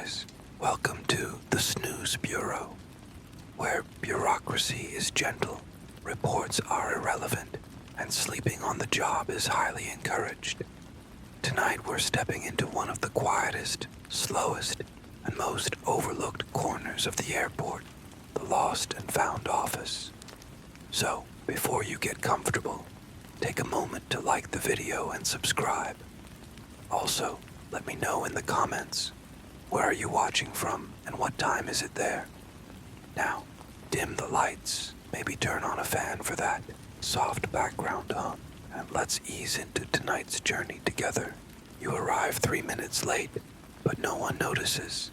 guys. Welcome to the Snooze Bureau, where bureaucracy is gentle, reports are irrelevant, and sleeping on the job is highly encouraged. Tonight we're stepping into one of the quietest, slowest, and most overlooked corners of the airport, the lost and found office. So, before you get comfortable, take a moment to like the video and subscribe. Also, let me know in the comments, where are you watching from and what time is it there? Now, dim the lights, maybe turn on a fan for that soft background hum, and let's ease into tonight's journey together. You arrive 3 minutes late, but no one notices.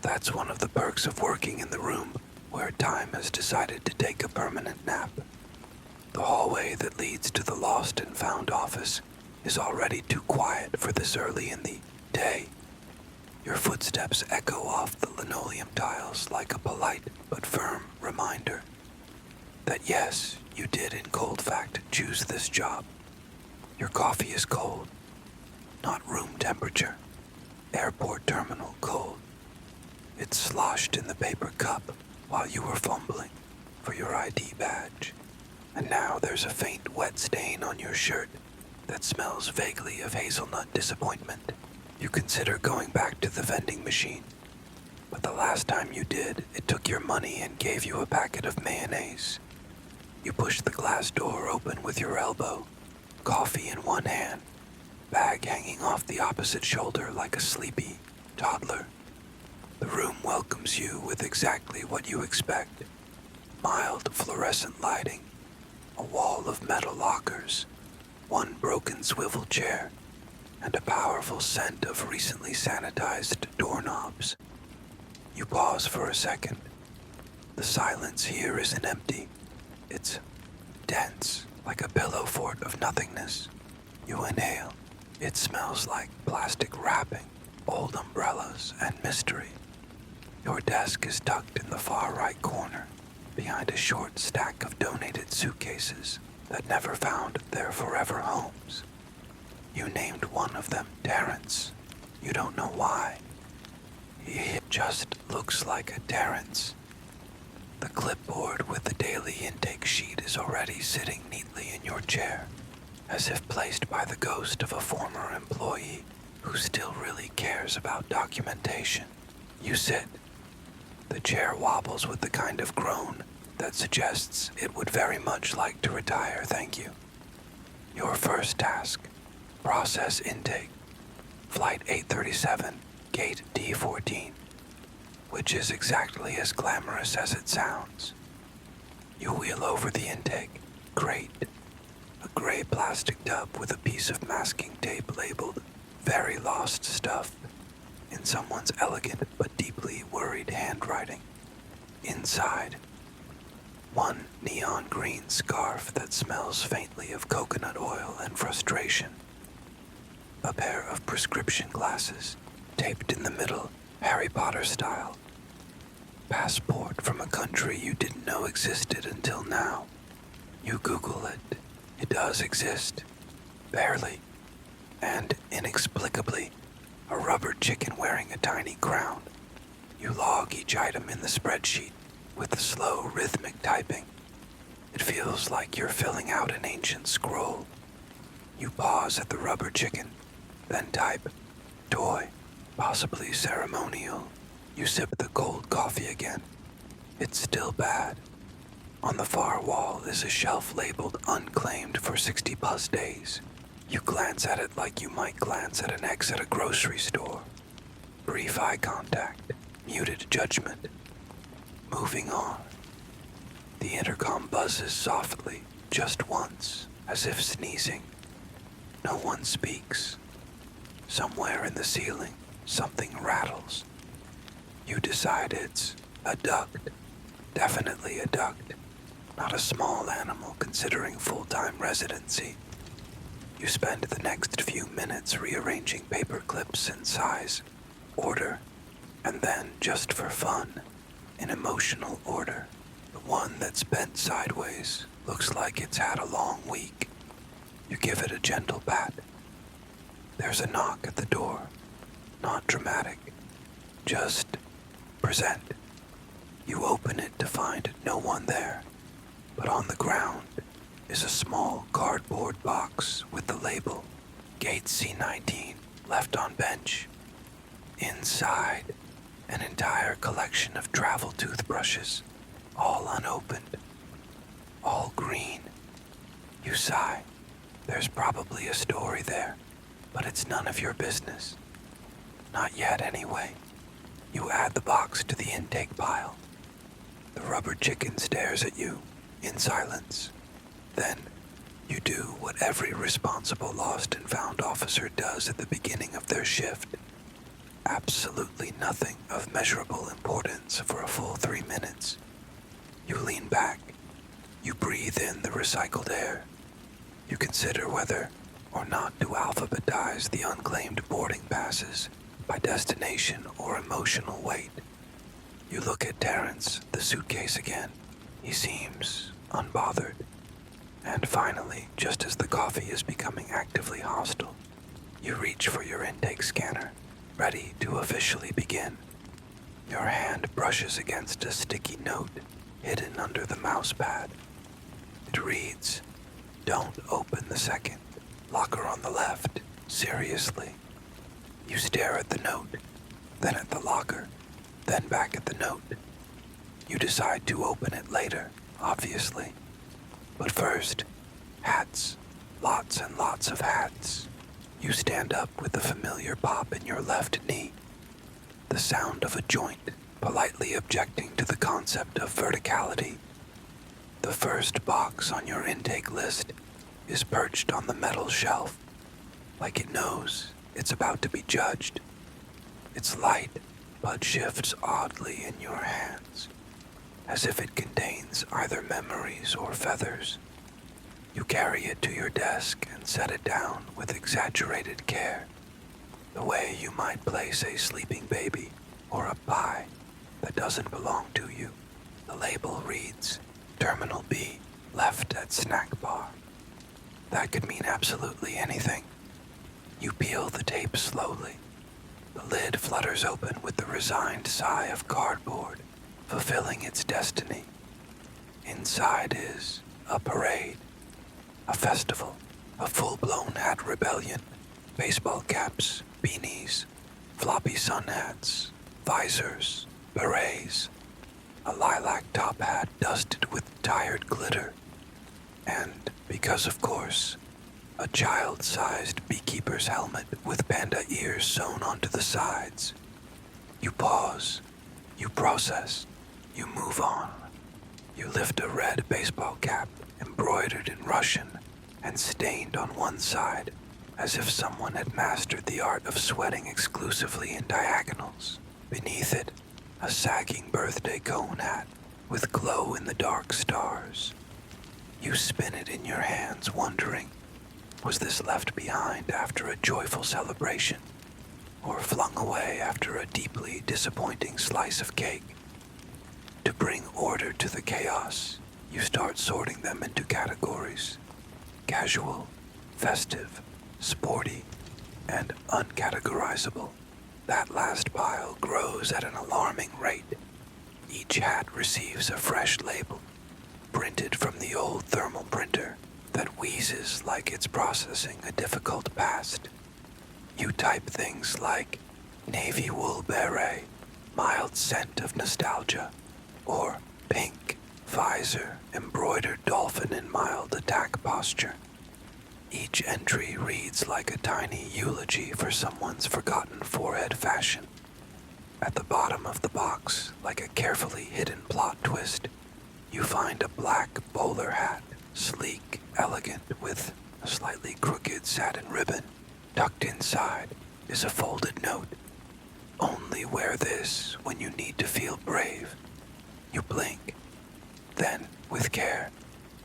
That's one of the perks of working in the room where time has decided to take a permanent nap. The hallway that leads to the lost and found office is already too quiet for this early in the day. Your footsteps echo off the linoleum tiles like a polite but firm reminder that yes, you did in cold fact choose this job. Your coffee is cold, not room temperature, airport terminal cold. It's sloshed in the paper cup while you were fumbling for your ID badge. And now there's a faint wet stain on your shirt that smells vaguely of hazelnut disappointment. You consider going back to the vending machine, but the last time you did, it took your money and gave you a packet of mayonnaise. You push the glass door open with your elbow, coffee in one hand, bag hanging off the opposite shoulder like a sleepy toddler. The room welcomes you with exactly what you expect. Mild fluorescent lighting, a wall of metal lockers, one broken swivel chair, and a powerful scent of recently sanitized doorknobs. You pause for a second. The silence here isn't empty. It's dense, like a pillow fort of nothingness. You inhale. It smells like plastic wrapping, old umbrellas, and mystery. Your desk is tucked in the far right corner, behind a short stack of donated suitcases that never found their forever homes. You named one of them Terrence. You don't know why. He just looks like a Terrence. The clipboard with the daily intake sheet is already sitting neatly in your chair, as if placed by the ghost of a former employee who still really cares about documentation. You sit. The chair wobbles with the kind of groan that suggests it would very much like to retire, thank you. Your first task, process intake, flight 837, gate D14, which is exactly as glamorous as it sounds. You wheel over the intake crate, a gray plastic tub with a piece of masking tape labeled "Very Lost Stuff" in someone's elegant but deeply worried handwriting. Inside, one neon green scarf that smells faintly of coconut oil and frustration. A pair of prescription glasses, taped in the middle, Harry Potter style. Passport from a country you didn't know existed until now. You Google it. It does exist. Barely. And inexplicably, a rubber chicken wearing a tiny crown. You log each item in the spreadsheet with slow, rhythmic typing. It feels like you're filling out an ancient scroll. You pause at the rubber chicken, then type, toy, possibly ceremonial. You sip the cold coffee again. It's still bad. On the far wall is a shelf labeled unclaimed for 60 plus days. You glance at it like you might glance at an ex at a grocery store. Brief eye contact, muted judgment. Moving on. The intercom buzzes softly, just once, as if sneezing. No one speaks. Somewhere in the ceiling, something rattles. You decide it's a duct. Definitely a duct. Not a small animal considering full-time residency. You spend the next few minutes rearranging paper clips in size, order, and then, just for fun, in emotional order, the one that's bent sideways looks like it's had a long week. You give it a gentle pat. There's a knock at the door, not dramatic, just present. You open it to find no one there, but on the ground is a small cardboard box with the label Gate C19 left on bench. Inside, an entire collection of travel toothbrushes, all unopened, all green. You sigh. There's probably a story there, but it's none of your business. Not yet, anyway. You add the box to the intake pile. The rubber chicken stares at you in silence. Then, you do what every responsible lost and found officer does at the beginning of their shift. Absolutely nothing of measurable importance for a full 3 minutes. You lean back. You breathe in the recycled air. You consider whether or not to alphabetize the unclaimed boarding passes by destination or emotional weight. You look at Terrence, the suitcase again. He seems unbothered. And finally, just as the coffee is becoming actively hostile, you reach for your intake scanner, ready to officially begin. Your hand brushes against a sticky note hidden under the mouse pad. It reads, "Don't open the second. Locker on the left. Seriously." You stare at the note, then at the locker, then back at the note. You decide to open it later, obviously. But first, hats. Lots and lots of hats. You stand up with the familiar pop in your left knee. The sound of a joint politely objecting to the concept of verticality. The first box on your intake list is perched on the metal shelf, like it knows it's about to be judged. It's light, but shifts oddly in your hands, as if it contains either memories or feathers. You carry it to your desk and set it down with exaggerated care, the way you might place a sleeping baby or a pie that doesn't belong to you. The label reads, Terminal B, left at snack bar. That could mean absolutely anything. You peel the tape slowly. The lid flutters open with the resigned sigh of cardboard, fulfilling its destiny. Inside is a parade, a festival, a full-blown hat rebellion, baseball caps, beanies, floppy sun hats, visors, berets, a lilac top hat dusted with tired glitter, and, because of course, a child-sized beekeeper's helmet with panda ears sewn onto the sides. You pause, you process, you move on. You lift a red baseball cap embroidered in Russian and stained on one side, as if someone had mastered the art of sweating exclusively in diagonals. Beneath it, a sagging birthday cone hat with glow-in-the-dark stars. You spin it in your hands, wondering, was this left behind after a joyful celebration, or flung away after a deeply disappointing slice of cake? To bring order to the chaos, you start sorting them into categories: casual, festive, sporty, and uncategorizable. That last pile grows at an alarming rate. Each hat receives a fresh label, printed from the old thermal printer that wheezes like it's processing a difficult past. You type things like navy wool beret, mild scent of nostalgia, or pink visor, embroidered dolphin in mild attack posture. Each entry reads like a tiny eulogy for someone's forgotten forehead fashion. At the bottom of the box, like a carefully hidden plot twist, you find a black bowler hat, sleek, elegant, with a slightly crooked satin ribbon. Tucked inside is a folded note. Only wear this when you need to feel brave. You blink. Then, with care,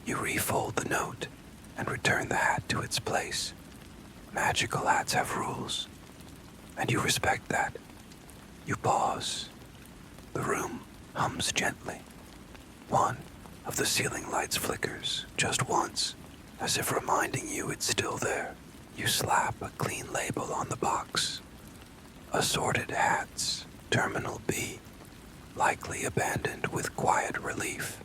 you refold the note and return the hat to its place. Magical hats have rules, and you respect that. You pause. The room hums gently. One of the ceiling lights flickers just once, as if reminding you it's still there. You slap a clean label on the box. Assorted hats, Terminal B, likely abandoned with quiet relief.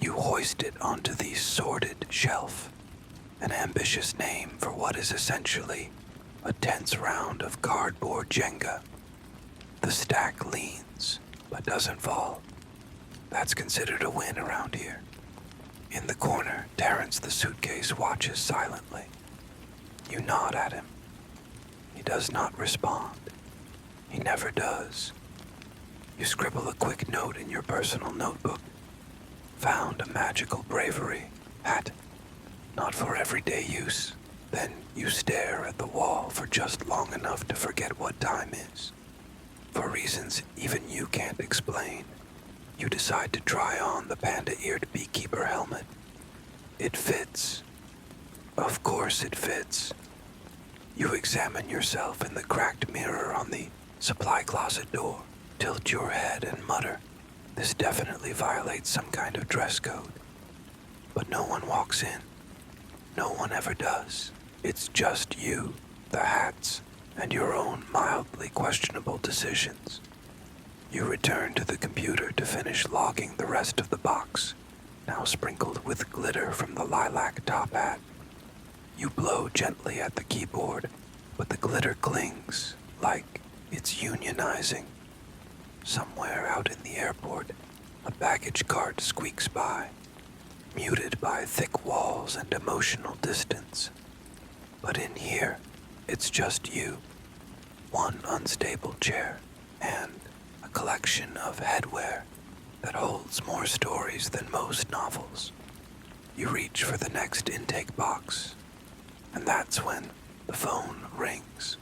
You hoist it onto the sordid shelf, an ambitious name for what is essentially a tense round of cardboard Jenga. The stack leans, but doesn't fall. That's considered a win around here. In the corner, Terrence the suitcase watches silently. You nod at him. He does not respond. He never does. You scribble a quick note in your personal notebook. Found a magical bravery hat, not for everyday use. Then you stare at the wall for just long enough to forget what time is. For reasons even you can't explain, you decide to try on the panda-eared beekeeper helmet. It fits. Of course it fits. You examine yourself in the cracked mirror on the supply closet door, tilt your head and mutter, "This definitely violates some kind of dress code." But no one walks in. No one ever does. It's just you, the hats, and your own mildly questionable decisions. You return to the computer to finish logging the rest of the box, now sprinkled with glitter from the lilac top hat. You blow gently at the keyboard, but the glitter clings, like it's unionizing. Somewhere out in the airport, a baggage cart squeaks by, muted by thick walls and emotional distance. But in here, it's just you, one unstable chair, and a collection of headwear that holds more stories than most novels. You reach for the next intake box, and that's when the phone rings.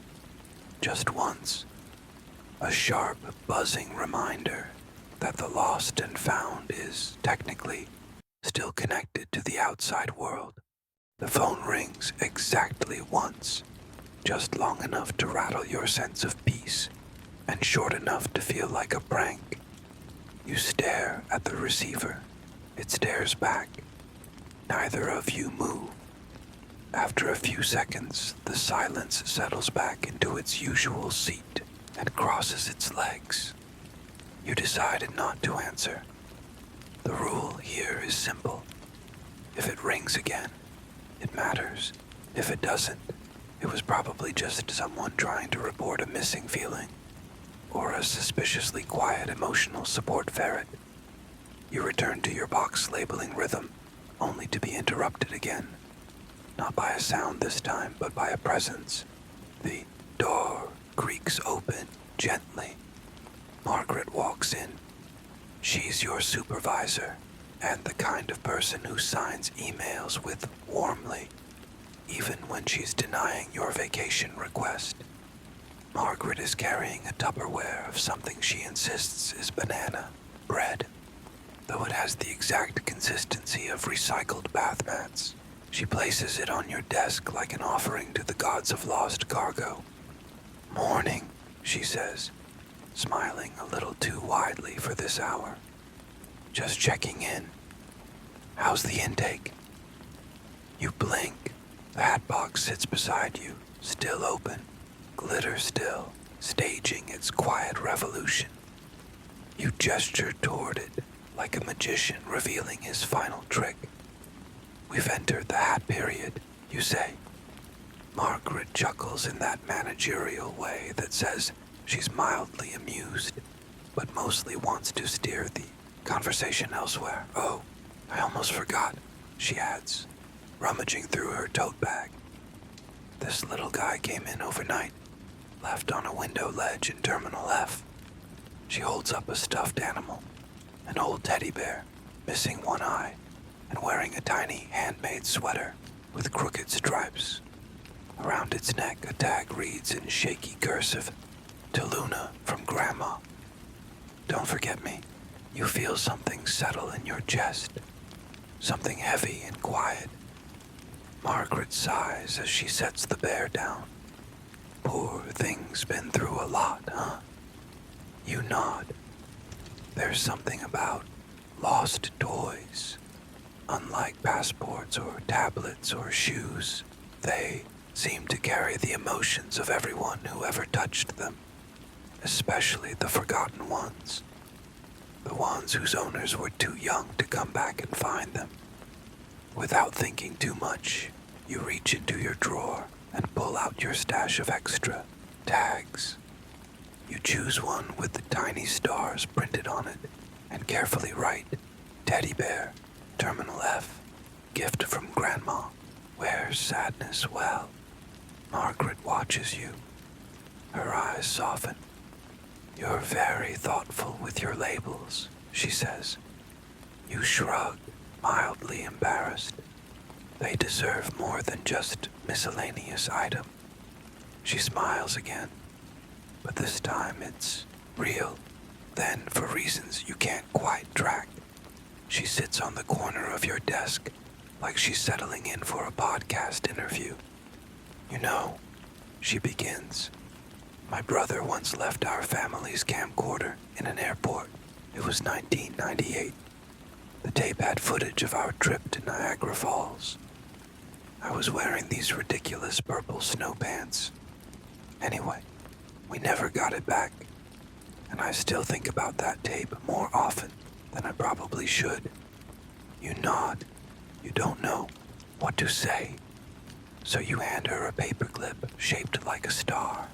Just once. A sharp, buzzing reminder that the lost and found is, technically, still connected to the outside world. The phone rings exactly once, just long enough to rattle your sense of peace, and short enough to feel like a prank. You stare at the receiver. It stares back. Neither of you move. After a few seconds, the silence settles back into its usual seat and crosses its legs. You decided not to answer. The rule here is simple. If it rings again, it matters. If it doesn't, it was probably just someone trying to report a missing feeling, or a suspiciously quiet emotional support ferret. You return to your box labeling rhythm, only to be interrupted again. Not by a sound this time, but by a presence. The door creaks open gently. Margaret walks in. She's your supervisor, and the kind of person who signs emails with warmly, even when she's denying your vacation request. Margaret is carrying a Tupperware of something she insists is banana bread, though it has the exact consistency of recycled bath mats. She places it on your desk like an offering to the gods of lost cargo. "Morning," she says, smiling a little too widely for this hour. "Just checking in. How's the intake?" You blink. The hat box sits beside you, still open, glitter still, staging its quiet revolution. You gesture toward it, like a magician revealing his final trick. "We've entered the hat period," you say. Margaret chuckles in that managerial way that says she's mildly amused, but mostly wants to steer the conversation elsewhere. "Oh, I almost forgot," she adds, rummaging through her tote bag. "This little guy came in overnight, left on a window ledge in Terminal F." She holds up a stuffed animal, an old teddy bear, missing one eye, and wearing a tiny handmade sweater with crooked stripes. Around its neck, a tag reads in shaky cursive, "To Luna from Grandma." "Don't forget me." You feel something settle in your chest, something heavy and quiet. Margaret sighs as she sets the bear down. "Poor thing's been through a lot, huh?" You nod. There's something about lost toys. Unlike passports or tablets or shoes, they seem to carry the emotions of everyone who ever touched them. especially the forgotten ones, the ones whose owners were too young to come back and find them. Without thinking too much, you reach into your drawer and pull out your stash of extra tags. You choose one with the tiny stars printed on it and carefully write, Teddy Bear, Terminal F, gift from Grandma, wears sadness well. Margaret watches you. Her eyes soften. You're very thoughtful with your labels, she says. You shrug, mildly embarrassed. They deserve more than just miscellaneous item. She smiles again, but this time it's real. Then, for reasons you can't quite track, she sits on the corner of your desk like she's settling in for a podcast interview. You know, she begins, my brother once left our family's camcorder in an airport. It was 1998. The tape had footage of our trip to Niagara Falls. I was wearing these ridiculous purple snow pants. Anyway, we never got it back, and I still think about that tape more often than I probably should. You nod. You don't know what to say, so you hand her a paperclip shaped like a star.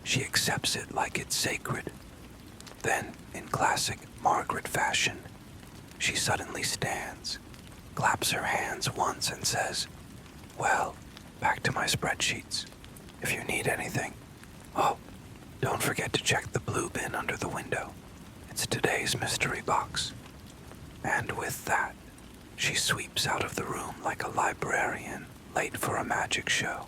She accepts it like it's sacred. Then, in classic Margaret fashion, she suddenly stands, claps her hands once and says, well, back to my spreadsheets, if you need anything. Oh, don't forget to check the blue bin under the window. It's today's mystery box. And with that, she sweeps out of the room like a librarian late for a magic show.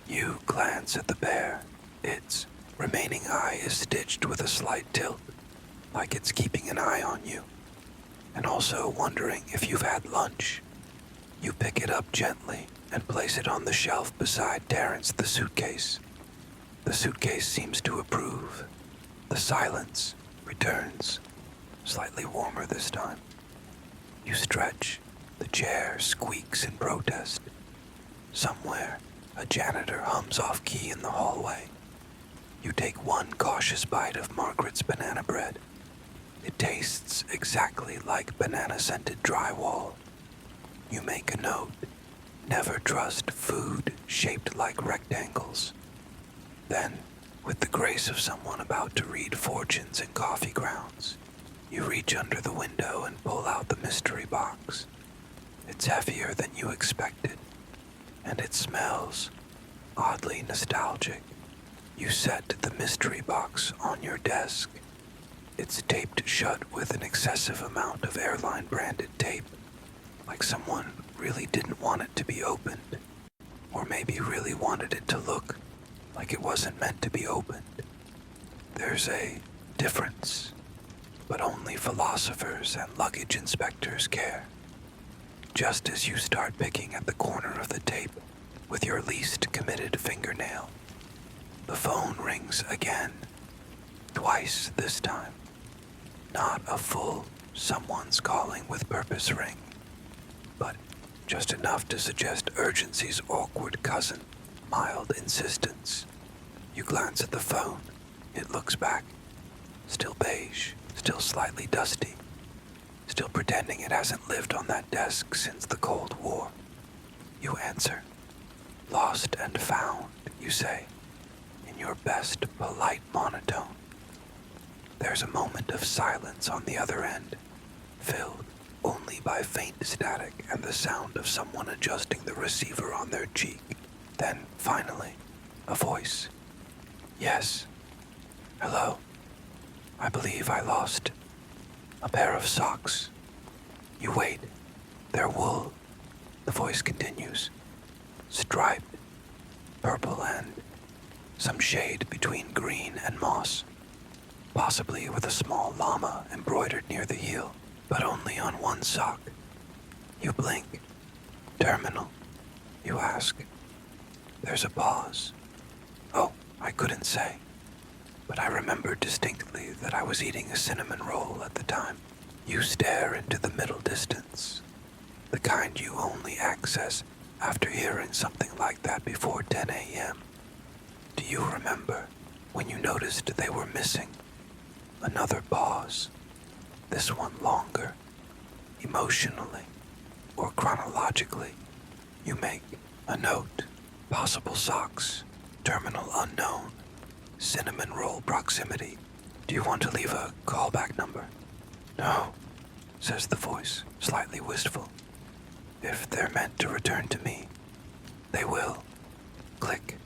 You glance at the bear. Its remaining eye is stitched with a slight tilt, like it's keeping an eye on you, and also wondering if you've had lunch. You pick it up gently and place it on the shelf beside Terrence the suitcase. The suitcase seems to approve. The silence returns, slightly warmer this time. You stretch. The chair squeaks in protest. Somewhere, a janitor hums off key in the hallway. You take one cautious bite of Margaret's banana bread. It tastes exactly like banana-scented drywall. You make a note. Never trust food shaped like rectangles. Then, with the grace of someone about to read fortunes in coffee grounds, you reach under the window and pull out the mystery box. It's heavier than you expected, and it smells oddly nostalgic. You set the mystery box on your desk. It's taped shut with an excessive amount of airline-branded tape, like someone really didn't want it to be opened, or maybe really wanted it to look like it wasn't meant to be opened. There's a difference, but only philosophers and luggage inspectors care. Just as you start picking at the corner of the tape with your least committed fingernail, the phone rings again, twice this time. Not a full someone's calling with purpose ring, but just enough to suggest urgency's awkward cousin, mild insistence. You glance at the phone. It looks back. Still beige, still slightly dusty, still pretending it hasn't lived on that desk since the Cold War. You answer. Lost and found, you say, in your best polite monotone. There's a moment of silence on the other end, filled only by faint static and the sound of someone adjusting the receiver on their cheek. Then, finally, a voice. Yes. Hello. I believe I lost a pair of socks. You wait. They're wool. The voice continues. Striped, purple and some shade between green and moss. Possibly with a small llama embroidered near the heel, but only on one sock. You blink. Terminal, you ask. There's a pause. Oh, I couldn't say, but I remember distinctly that I was eating a cinnamon roll at the time. You stare into the middle distance, the kind you only access after hearing something like that before 10 a.m. Do you remember when you noticed they were missing? Another pause, this one longer, emotionally or chronologically. You make a note, possible socks, terminal unknown, cinnamon roll proximity. Do you want to leave a callback number? No, says the voice, slightly wistful. If they're meant to return to me, they will. Click.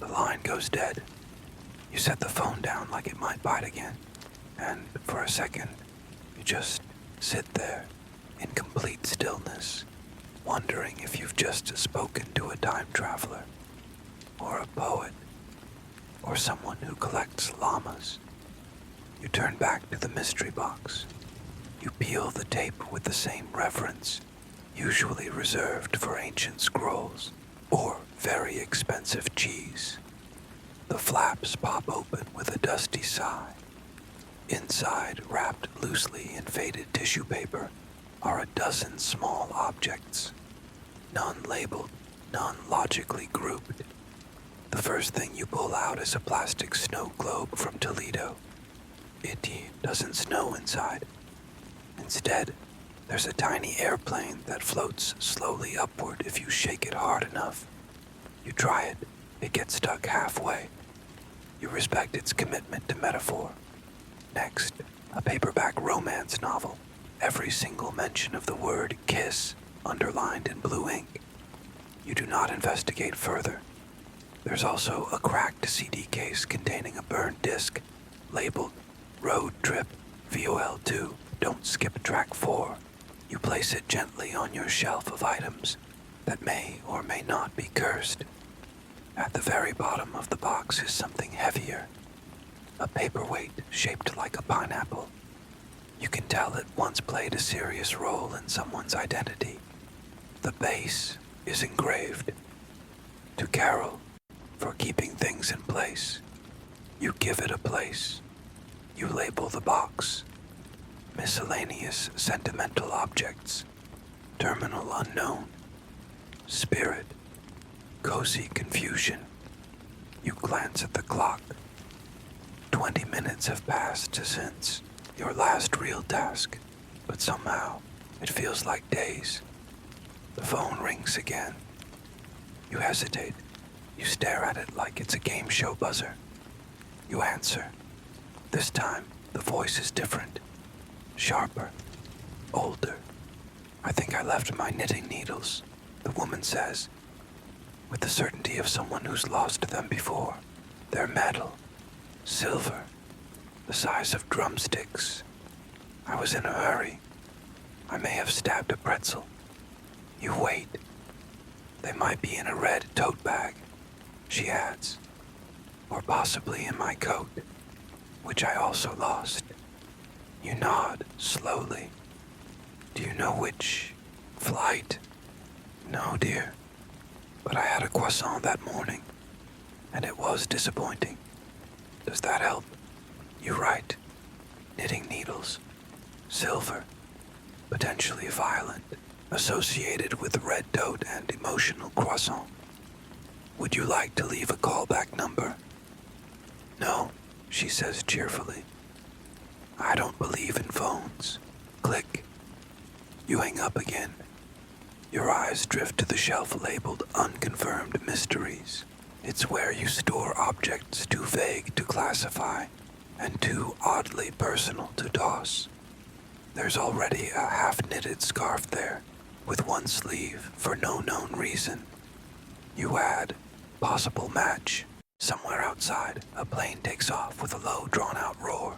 The line goes dead. You set the phone down like it might bite again, and for a second, you just sit there in complete stillness, wondering if you've just spoken to a time traveler, or a poet, or someone who collects llamas. You turn back to the mystery box. You peel the tape with the same reverence, usually reserved for ancient scrolls or very expensive cheese. The flaps pop open with a dusty sigh. Inside, wrapped loosely in faded tissue paper, are a dozen small objects, none labeled, none logically grouped. The first thing you pull out is a plastic snow globe from Toledo. It doesn't snow inside. Instead, there's a tiny airplane that floats slowly upward if you shake it hard enough. You try it, it gets stuck halfway. You respect its commitment to metaphor. Next, a paperback romance novel, every single mention of the word kiss underlined in blue ink. You do not investigate further. There's also a cracked CD case containing a burned disc labeled Road Trip VOL2, Don't Skip Track 4. You place it gently on your shelf of items that may or may not be cursed. At the very bottom of the box is something heavier, a paperweight shaped like a pineapple. You can tell it once played a serious role in someone's identity. The base is engraved. To Carol, for keeping things in place. You give it a place. You label the box. Miscellaneous sentimental objects. Terminal unknown. Spirit. Cozy confusion. You glance at the clock. 20 minutes have passed since your last real task, but somehow it feels like days. The phone rings again. You hesitate. You stare at it like it's a game show buzzer. You answer. This time, the voice is different. Sharper. Older. I think I left my knitting needles, the woman says, with the certainty of someone who's lost them before. They're metal. Silver. The size of drumsticks. I was in a hurry. I may have stabbed a pretzel. You wait. They might be in a red tote bag, she adds, or possibly in my coat, which I also lost. You nod slowly. Do you know which flight? No, dear, but I had a croissant that morning, and it was disappointing. Does that help? You write. Knitting needles. Silver. Potentially violent. Associated with red tote and emotional croissant. Would you like to leave a callback number? No, she says cheerfully. I don't believe in phones. Click. You hang up again. Your eyes drift to the shelf labeled Unconfirmed Mysteries. It's where you store objects too vague to classify and too oddly personal to toss. There's already a half-knitted scarf there, with one sleeve for no known reason. You add, possible match. Somewhere outside, a plane takes off with a low, drawn-out roar.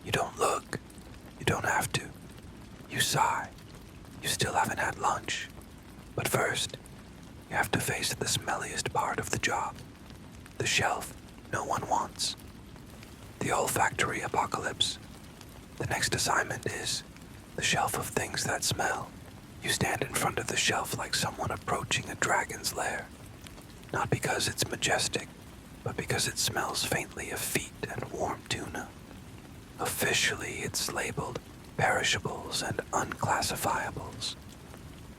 You don't look. You don't have to. You sigh. You still haven't had lunch. But first, you have to face the smelliest part of the job. The shelf no one wants. The olfactory apocalypse. The next assignment is the shelf of things that smell. You stand in front of the shelf like someone approaching a dragon's lair. Not because it's majestic, but because it smells faintly of feet and warm tuna. Officially, it's labeled perishables and unclassifiables.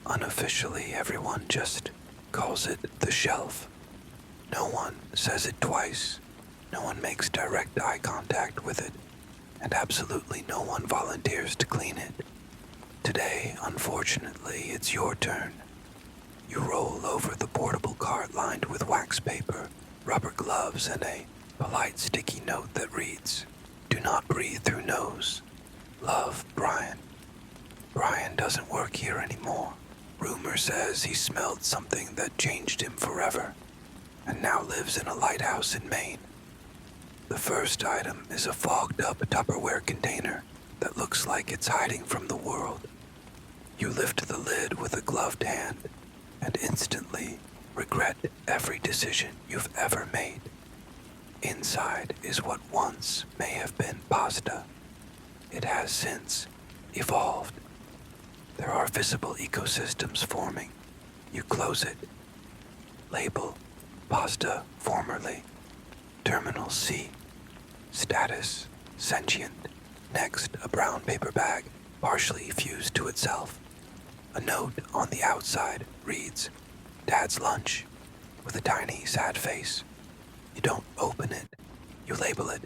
Unofficially, everyone just calls it the shelf. No one says it twice. No one makes direct eye contact with it, and absolutely no one volunteers to clean it. Today, unfortunately, it's your turn. You roll over the portable cart lined with wax paper, rubber gloves, and a polite sticky note that reads, "Do not breathe through nose. Love, Brian." Brian doesn't work here anymore. Rumor says he smelled something that changed him forever, and now lives in a lighthouse in Maine. The first item is a fogged-up Tupperware container that looks like it's hiding from the world. You lift the lid with a gloved hand and instantly regret every decision you've ever made. Inside is what once may have been pasta. It has since evolved. There are visible ecosystems forming. You close it. Label, pasta formerly. Terminal C. Status, sentient. Next, a brown paper bag, partially fused to itself. A note on the outside reads, "Dad's lunch," with a tiny, sad face. You don't open it. You label it,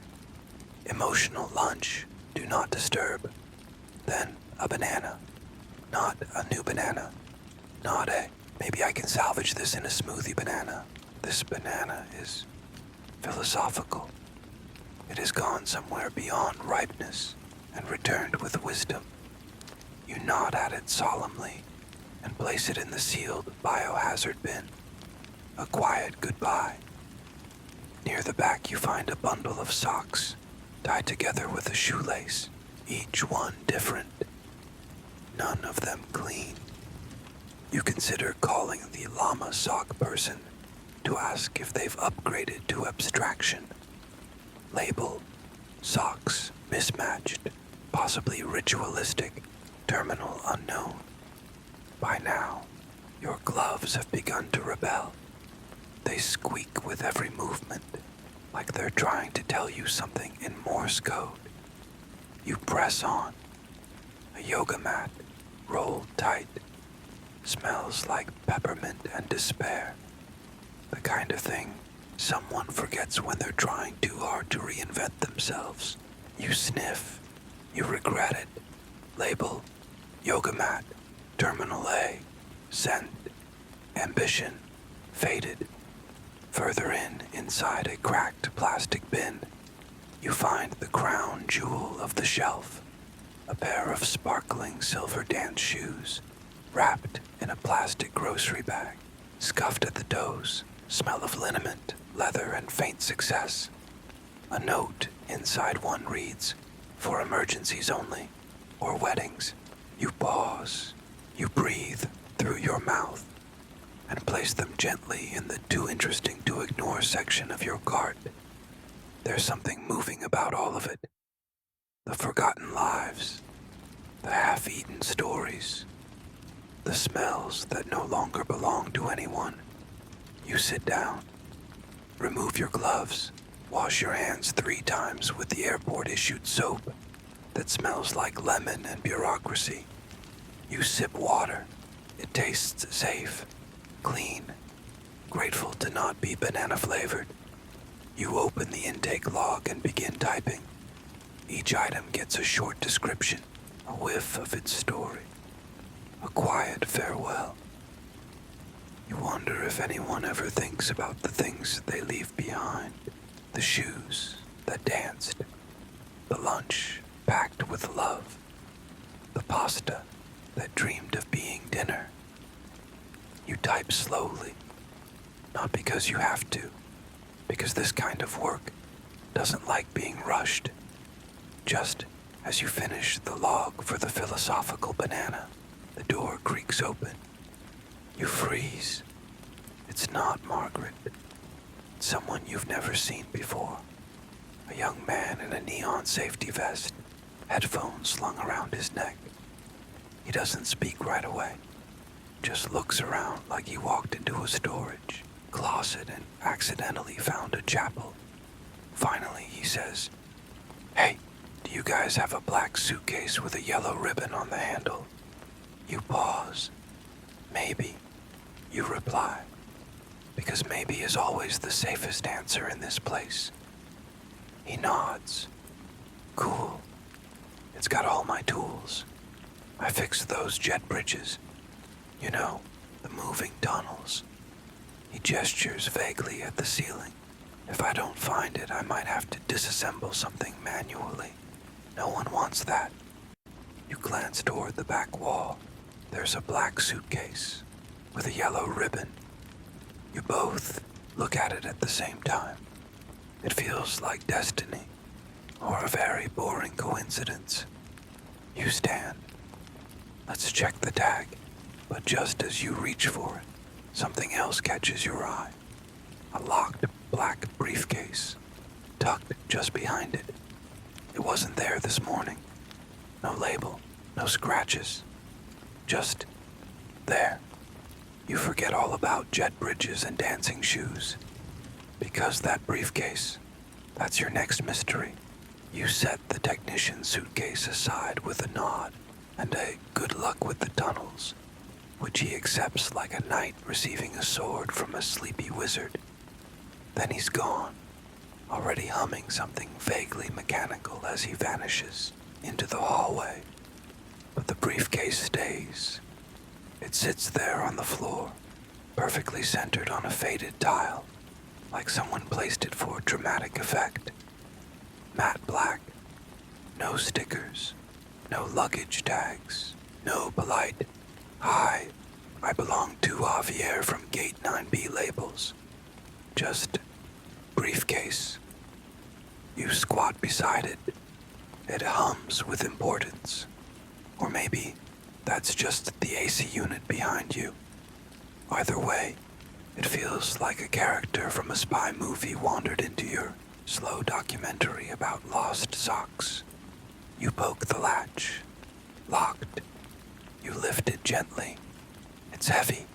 "Emotional lunch, do not disturb." Then a banana. Not a new banana. Not a, "Maybe I can salvage this in a smoothie" banana. This banana is philosophical. It has gone somewhere beyond ripeness and returned with wisdom. You nod at it solemnly and place it in the sealed biohazard bin. A quiet goodbye. Near the back you find a bundle of socks tied together with a shoelace, each one different. None of them clean. You consider calling the llama sock person to ask if they've upgraded to abstraction. Label, socks mismatched, possibly ritualistic, terminal unknown. By now, your gloves have begun to rebel. They squeak with every movement, like they're trying to tell you something in Morse code. You press on. A yoga mat, rolled tight, smells like peppermint and despair. The kind of thing someone forgets when they're trying too hard to reinvent themselves. You sniff. You regret it. Label, yoga mat, terminal A, scent, ambition, faded. Further inside a cracked plastic bin, you find the crown jewel of the shelf, a pair of sparkling silver dance shoes, wrapped in a plastic grocery bag, scuffed at the toes, smell of liniment, leather, and faint success. A note inside one reads, "For emergencies only, or weddings." You pause, you breathe through your mouth, and place them gently in the too interesting to ignore section of your cart. There's something moving about all of it. The forgotten lives, the half-eaten stories, the smells that no longer belong to anyone. You sit down, remove your gloves, wash your hands 3 times with the airport-issued soap that smells like lemon and bureaucracy. You sip water. It tastes safe, clean, grateful to not be banana-flavored. You open the intake log and begin typing. Each item gets a short description, a whiff of its story, a quiet farewell. You wonder if anyone ever thinks about the things they leave behind. The shoes that danced, the lunch packed with love, the pasta that dreamed of being dinner. You type slowly, not because you have to, because this kind of work doesn't like being rushed. Just as you finish the log for the philosophical banana, the door creaks open. You freeze. It's not Margaret. It's someone you've never seen before. A young man in a neon safety vest, headphones slung around his neck. He doesn't speak right away, just looks around like he walked into a storage closet and accidentally found a chapel. Finally, he says, "Hey, do you guys have a black suitcase with a yellow ribbon on the handle?" You pause. "Maybe," you reply. because maybe is always the safest answer in this place. He nods. Cool. It's got all my tools. I fixed those jet bridges. You know, the moving tunnels. He gestures vaguely at the ceiling. If I don't find it, I might have to disassemble something manually. No one wants that. You glance toward the back wall. There's a black suitcase with a yellow ribbon. You both look at it at the same time. It feels like destiny, or a very boring coincidence. You stand. Let's check the tag. But just as you reach for it, something else catches your eye. A locked black briefcase, tucked just behind it. It wasn't there this morning. No label, no scratches. Just there. You forget all about jet bridges and dancing shoes. Because that briefcase, that's your next mystery. You set the technician's suitcase aside with a nod and a good luck with the tunnels, which he accepts like a knight receiving a sword from a sleepy wizard. Then he's gone, already humming something vaguely mechanical as he vanishes into the hallway. But the briefcase stays. It sits there on the floor, perfectly centered on a faded tile, like someone placed it for dramatic effect. Matte black. No stickers. No luggage tags. No polite, "Hi, I belong to Javier from Gate 9B" labels. Just briefcase. You squat beside it. It hums with importance. Or maybe that's just the AC unit behind you. Either way, it feels like a character from a spy movie wandered into your slow documentary about lost socks. You poke the latch. Locked. You lift it gently. It's heavy,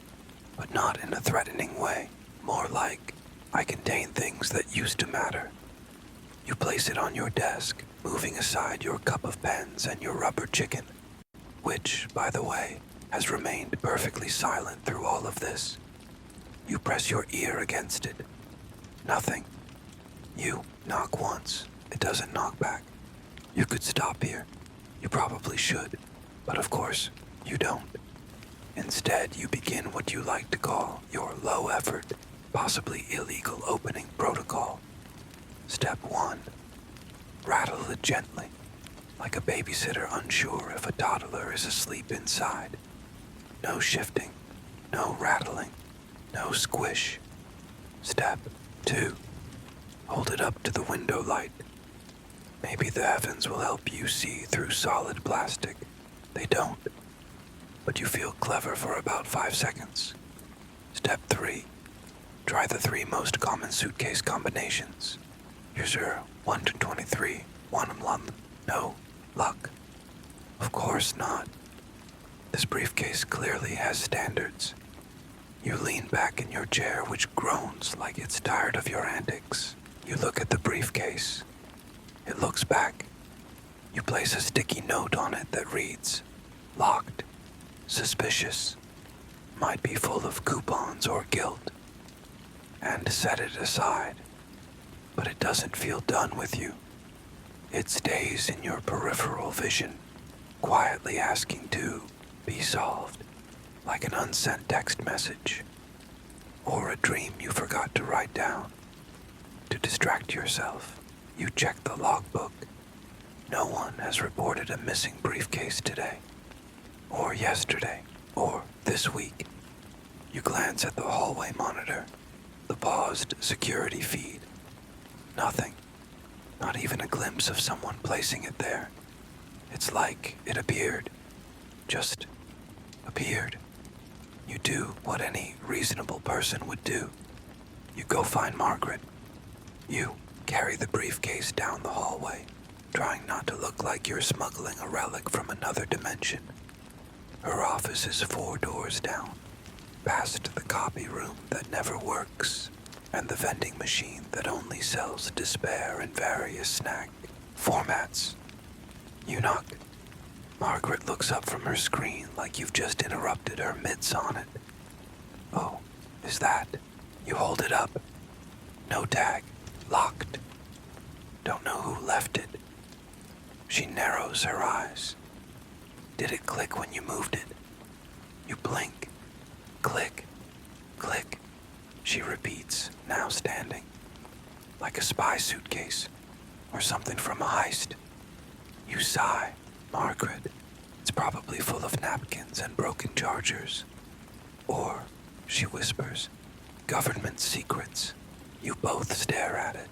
but not in a threatening way. More like, I contain things that used to matter. You place it on your desk, moving aside your cup of pens and your rubber chicken, which, by the way, has remained perfectly silent through all of this. You press your ear against it. Nothing. You knock once. It doesn't knock back. You could stop here. You probably should. But of course, you don't. Instead, you begin what you like to call your low-effort, possibly illegal opening protocol. Step 1. Rattle it gently, like a babysitter unsure if a toddler is asleep inside. No shifting, no rattling, no squish. Step 2. Hold it up to the window light. Maybe the heavens will help you see through solid plastic. They don't. But you feel clever for about 5 seconds. Step 3. Try the 3 most common suitcase combinations. Here's your 1 to 23, 1 month. No luck. Of course not. This briefcase clearly has standards. You lean back in your chair, which groans like it's tired of your antics. You look at the briefcase. It looks back. You place a sticky note on it that reads, "Locked. Suspicious. Might be full of coupons or guilt." And set it aside. But it doesn't feel done with you. It stays in your peripheral vision, quietly asking to be solved, like an unsent text message, or a dream you forgot to write down. To distract yourself, you check the logbook. No one has reported a missing briefcase today, or yesterday, or this week. You glance at the hallway monitor, the paused security feed. Nothing. Not even a glimpse of someone placing it there. It's like it appeared. Just appeared. You do what any reasonable person would do. You go find Margaret. You carry the briefcase down the hallway, trying not to look like you're smuggling a relic from another dimension. Her office is 4 doors down, past the copy room that never works, and the vending machine that only sells despair in various snack formats. You knock. Margaret looks up from her screen like you've just interrupted her mid-sonnet. "Oh, is that?" You hold it up. No tag. Locked. Don't know who left it. She narrows her eyes. Did it click when you moved it? You blink. Click. Click. She repeats, now standing. Like a spy suitcase, or something from a heist. You sigh. Margaret. It's probably full of napkins and broken chargers. Or, she whispers, government secrets. You both stare at it.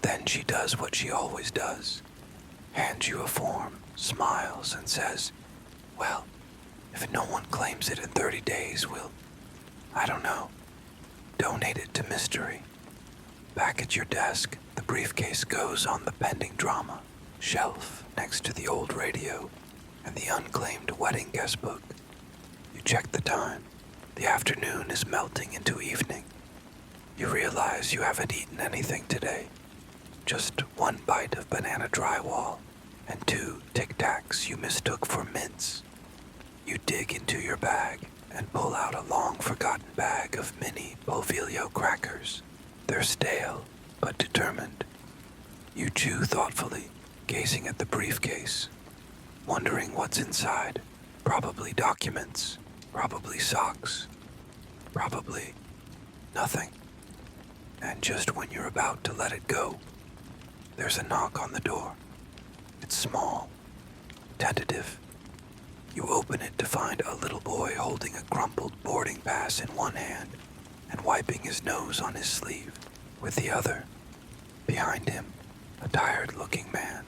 Then she does what she always does. Hands you a form, smiles, and says, well, if no one claims it in 30 days, we'll, I don't know, donate it to mystery. Back at your desk, the briefcase goes on the pending drama shelf next to the old radio and the unclaimed wedding guest book. You check the time. The afternoon is melting into evening. You realize you haven't eaten anything today. Just one bite of banana drywall and 2 Tic Tacs you mistook for mints. You dig into your bag and pull out a long-forgotten bag of mini Bovilio crackers. They're stale, but determined. You chew thoughtfully, gazing at the briefcase, wondering what's inside. Probably documents, probably socks, probably nothing. And just when you're about to let it go, there's a knock on the door. It's small, tentative. You open it to find a little boy holding a crumpled boarding pass in one hand and wiping his nose on his sleeve with the other. Behind him, a tired-looking man.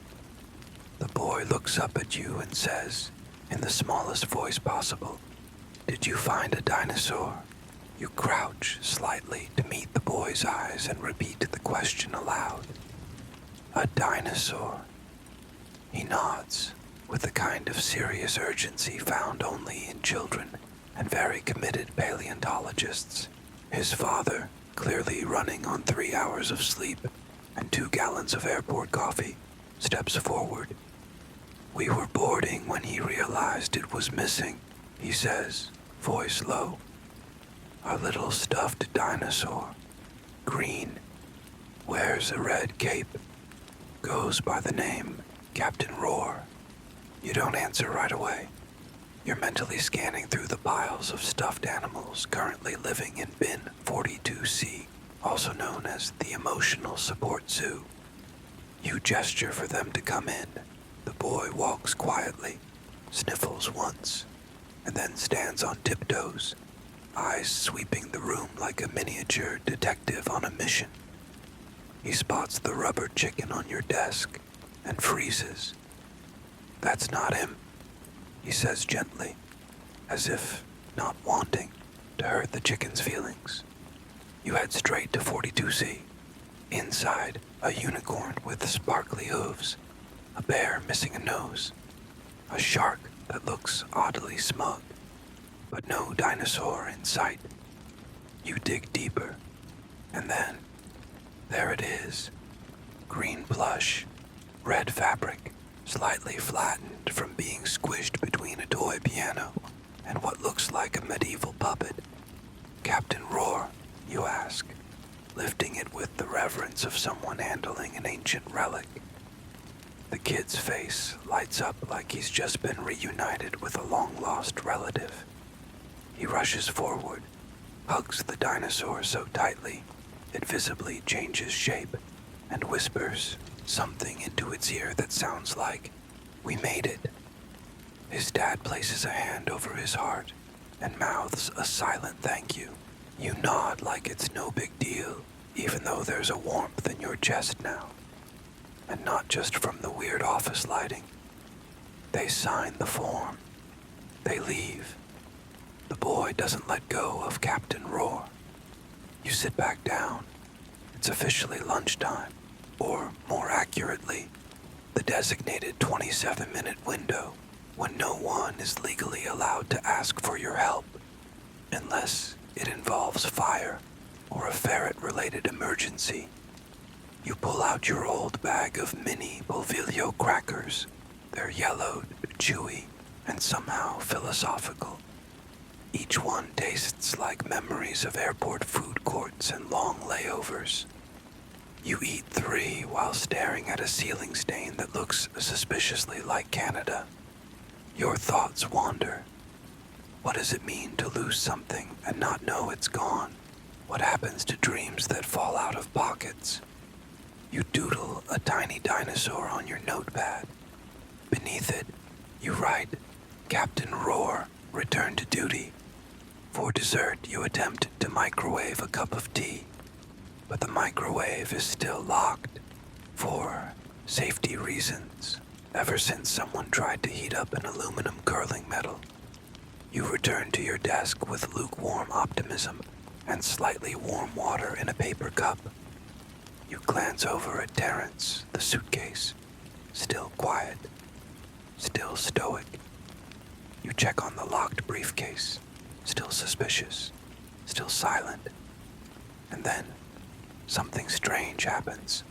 The boy looks up at you and says, in the smallest voice possible, "Did you find a dinosaur?" You crouch slightly to meet the boy's eyes and repeat the question aloud. "A dinosaur?" He nods, with the kind of serious urgency found only in children and very committed paleontologists. His father, clearly running on 3 hours of sleep and 2 gallons of airport coffee, steps forward. "We were boarding when he realized it was missing," he says, voice low. "A little stuffed dinosaur. Green. Wears a red cape. Goes by the name Captain Roar." You don't answer right away. You're mentally scanning through the piles of stuffed animals currently living in bin 42C, also known as the Emotional Support Zoo. You gesture for them to come in. The boy walks quietly, sniffles once, and then stands on tiptoes, eyes sweeping the room like a miniature detective on a mission. He spots the rubber chicken on your desk and freezes. "That's not him," he says gently, as if not wanting to hurt the chicken's feelings. You head straight to 42C. Inside, a unicorn with sparkly hooves, a bear missing a nose, a shark that looks oddly smug, but no dinosaur in sight. You dig deeper, and then, there it is. Green plush, red fabric, slightly flattened from being squished between a toy piano and what looks like a medieval puppet. "Captain Roar?" you ask, lifting it with the reverence of someone handling an ancient relic. The kid's face lights up like he's just been reunited with a long-lost relative. He rushes forward, hugs the dinosaur so tightly it visibly changes shape, and whispers something into its ear that sounds like, "We made it." His dad places a hand over his heart and mouths a silent thank you. You nod like it's no big deal, even though there's a warmth in your chest now. And not just from the weird office lighting. They sign the form. They leave. The boy doesn't let go of Captain Roar. You sit back down. It's officially lunchtime, or more accurately, the designated 27-minute window when no one is legally allowed to ask for your help, unless it involves fire or a ferret-related emergency. You pull out your old bag of mini Bovilio crackers. They're yellowed, chewy, and somehow philosophical. Each one tastes like memories of airport food courts and long layovers. You eat 3 while staring at a ceiling stain that looks suspiciously like Canada. Your thoughts wander. What does it mean to lose something and not know it's gone? What happens to dreams that fall out of pockets? You doodle a tiny dinosaur on your notepad. Beneath it, you write, Captain Roar, return to duty. For dessert, you attempt to microwave a cup of tea, but the microwave is still locked for safety reasons, ever since someone tried to heat up an aluminum curling medal. You return to your desk with lukewarm optimism and slightly warm water in a paper cup. You glance over at Terrence, the suitcase, still quiet, still stoic. You check on the locked briefcase, still suspicious, still silent. And then, something strange happens.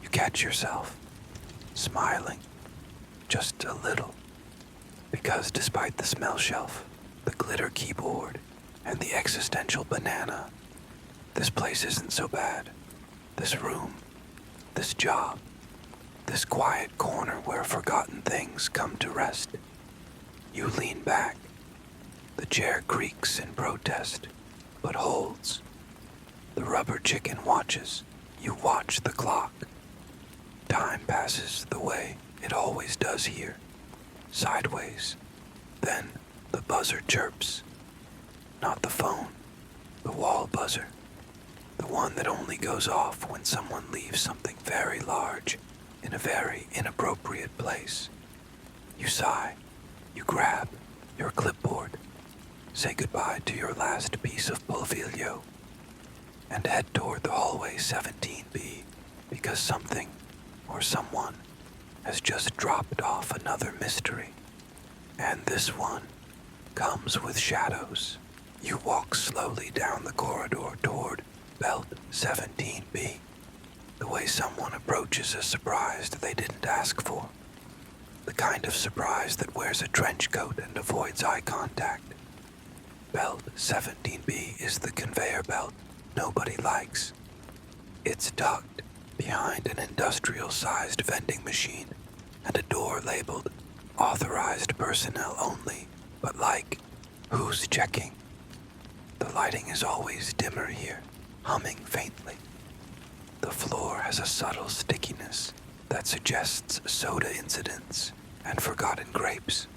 You catch yourself, smiling, just a little. Because despite the smell shelf, the glitter keyboard, and the existential banana, this place isn't so bad. This room, this job, this quiet corner where forgotten things come to rest. You lean back. The chair creaks in protest, but holds. The rubber chicken watches. You watch the clock. Time passes the way it always does here. Sideways. Then the buzzer chirps. Not the phone, the wall buzzer. The one that only goes off when someone leaves something very large in a very inappropriate place. You sigh. You grab your clipboard. Say goodbye to your last piece of polvillo and head toward the hallway 17B because something or someone has just dropped off another mystery. And this one comes with shadows. You walk slowly down the corridor toward belt 17B, the way someone approaches a surprise they didn't ask for. The kind of surprise that wears a trench coat and avoids eye contact. Belt 17B is the conveyor belt nobody likes. It's tucked behind an industrial-sized vending machine and a door labeled Authorized Personnel Only, but like, who's checking? The lighting is always dimmer here, humming faintly. The floor has a subtle stickiness that suggests soda incidents and forgotten grapes.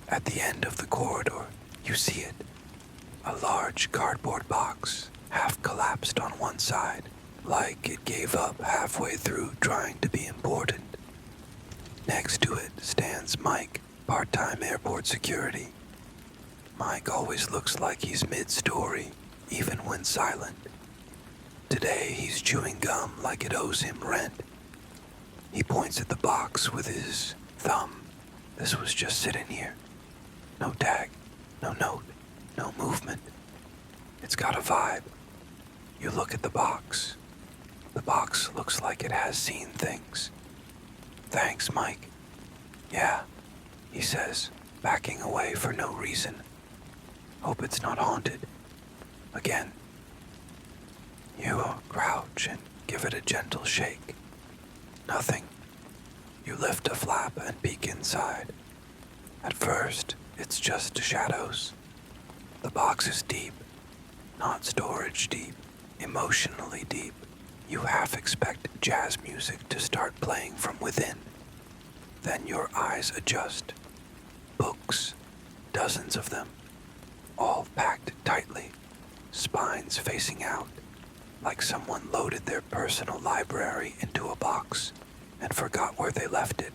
At the end of the corridor, you see it. A large cardboard box, half collapsed on one side, like it gave up halfway through trying to be important. Next to it stands Mike, part-time airport security. Mike always looks like he's mid-story, even when silent. Today he's chewing gum like it owes him rent. He points at the box with his thumb. This was just sitting here. No tag, no note, no movement. It's got a vibe. You look at the box. The box looks like it has seen things. Thanks, Mike. Yeah, he says, backing away for no reason. Hope it's not haunted. Again. You crouch and give it a gentle shake. Nothing. You lift a flap and peek inside. At first, it's just shadows. The box is deep. Not storage deep, emotionally deep. You half expect jazz music to start playing from within. Then your eyes adjust. Books, dozens of them, all packed tightly, spines facing out, like someone loaded their personal library into a box and forgot where they left it.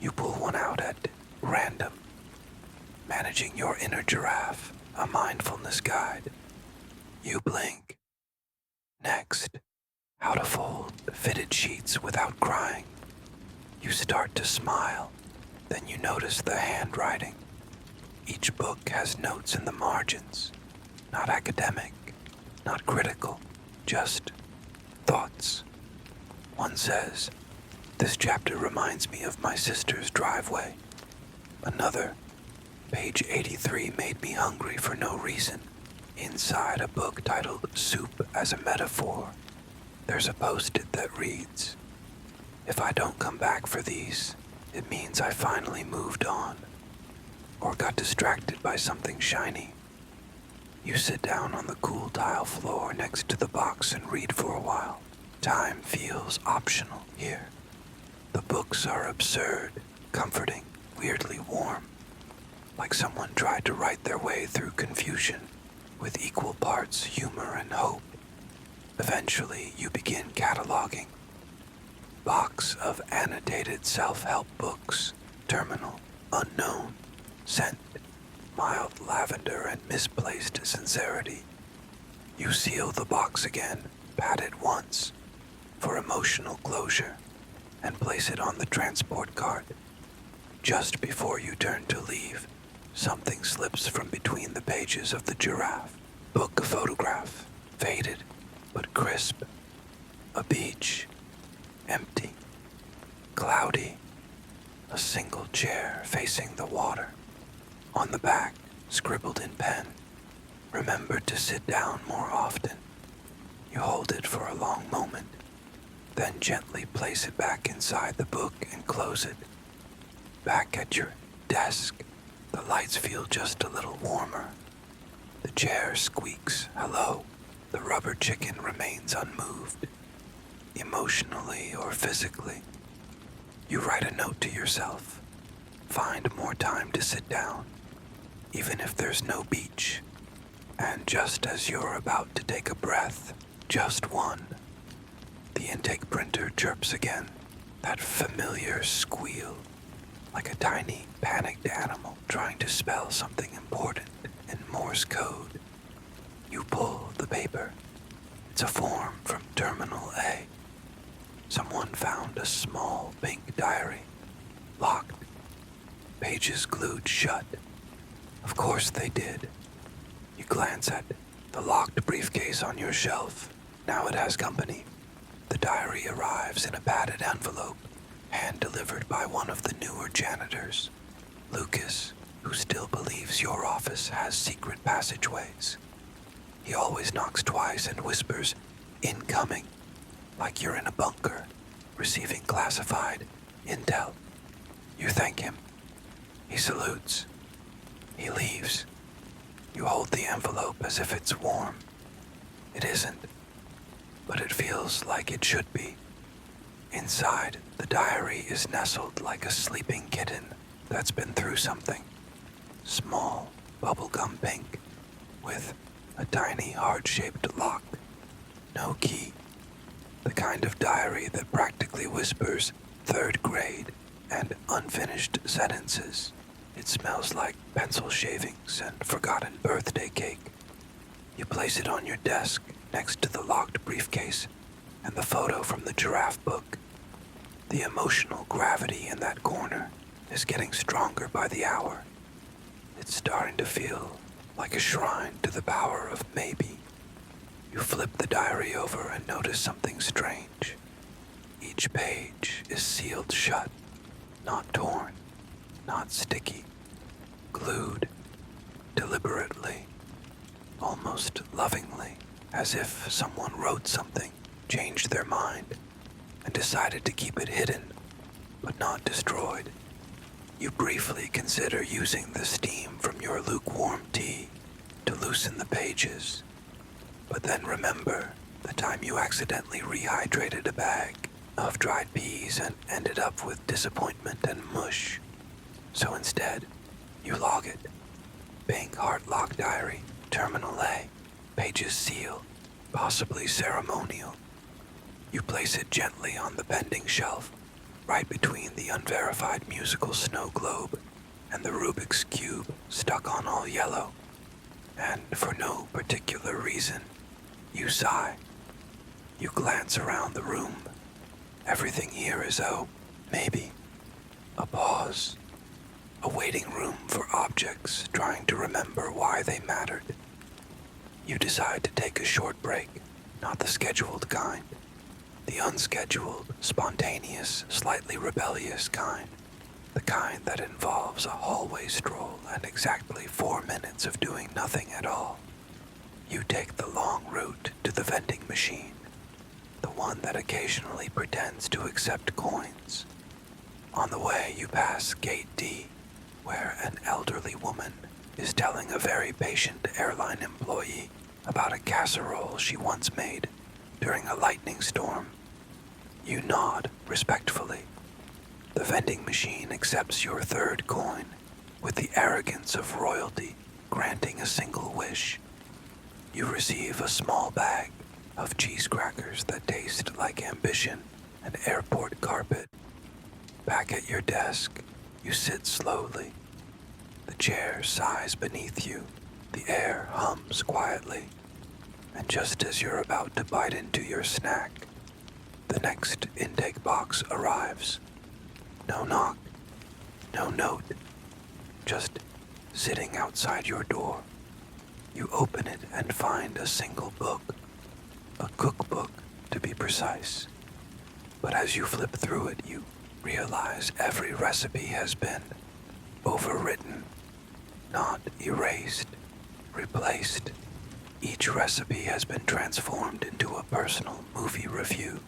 You pull one out at random, managing your inner giraffe, a mindfulness guide. You blink. Next, how to fold fitted sheets without crying. You start to smile, then you notice the handwriting. Each book has notes in the margins, not academic, not critical, just thoughts. One says, "This chapter reminds me of my sister's driveway." Another, Page 83 made me hungry for no reason. Inside a book titled Soup as a Metaphor, there's a post-it that reads, "If I don't come back for these, it means I finally moved on, or got distracted by something shiny." You sit down on the cool tile floor next to the box and read for a while. Time feels optional here. The books are absurd, comforting, weirdly warm, like someone tried to write their way through confusion with equal parts humor and hope. Eventually, you begin cataloging. Box of annotated self-help books, terminal, unknown, scent, mild lavender, and misplaced sincerity. You seal the box again, pat it once, for emotional closure, and place it on the transport cart. Just before you turn to leave, something slips from between the pages of the giraffe. Book a photograph, faded but crisp. A beach, empty, cloudy. A single chair facing the water. On the back, scribbled in pen, "Remember to sit down more often." You hold it for a long moment, then gently place it back inside the book and close it. Back at your desk, the lights feel just a little warmer. The chair squeaks hello. The rubber chicken remains unmoved. Emotionally or physically, you write a note to yourself. Find more time to sit down, even if there's no beach. And just as you're about to take a breath, just one, the intake printer chirps again, that familiar squeal, like a tiny, panicked animal trying to spell something important in Morse code. You pull the paper. It's a form from Terminal A. Someone found a small pink diary, locked, pages glued shut. Of course they did. You glance at the locked briefcase on your shelf. Now it has company. The diary arrives in a padded envelope, hand-delivered by one of the newer janitors, Lucas, who still believes your office has secret passageways. He always knocks twice and whispers, "Incoming," like you're in a bunker, receiving classified intel. You thank him. He salutes. He leaves. You hold the envelope as if it's warm. It isn't, but it feels like it should be. Inside, the diary is nestled like a sleeping kitten that's been through something. Small, bubblegum pink, with a tiny heart-shaped lock. No key. The kind of diary that practically whispers third grade and unfinished sentences. It smells like pencil shavings and forgotten birthday cake. You place it on your desk next to the locked briefcase and the photo from the giraffe book. The emotional gravity in that corner is getting stronger by the hour. It's starting to feel like a shrine to the power of maybe. You flip the diary over and notice something strange. Each page is sealed shut, not torn, not sticky, glued, deliberately, almost lovingly, as if someone wrote something, changed their mind, and decided to keep it hidden, but not destroyed. You briefly consider using the steam from your lukewarm tea to loosen the pages, but then remember the time you accidentally rehydrated a bag of dried peas and ended up with disappointment and mush. So instead, you log it. Pink heart lock diary, Terminal A, pages sealed, possibly ceremonial. You place it gently on the bending shelf, right between the unverified musical snow globe and the Rubik's Cube stuck on all yellow. And for no particular reason, you sigh. You glance around the room. Everything here is, maybe, a pause. A waiting room for objects trying to remember why they mattered. You decide to take a short break, not the scheduled kind. The unscheduled, spontaneous, slightly rebellious kind. The kind that involves a hallway stroll and exactly 4 minutes of doing nothing at all. You take the long route to the vending machine, the one that occasionally pretends to accept coins. On the way, you pass Gate D, where an elderly woman is telling a very patient airline employee about a casserole she once made during a lightning storm. You nod respectfully. The vending machine accepts your third coin with the arrogance of royalty, granting a single wish. You receive a small bag of cheese crackers that taste like ambition and airport carpet. Back at your desk, you sit slowly. The chair sighs beneath you. The air hums quietly. And just as you're about to bite into your snack, the next intake box arrives. No knock, no note, just sitting outside your door. You open it and find a single book, a cookbook to be precise. But as you flip through it, you realize every recipe has been overwritten, not erased, replaced. Each recipe has been transformed into a personal movie review,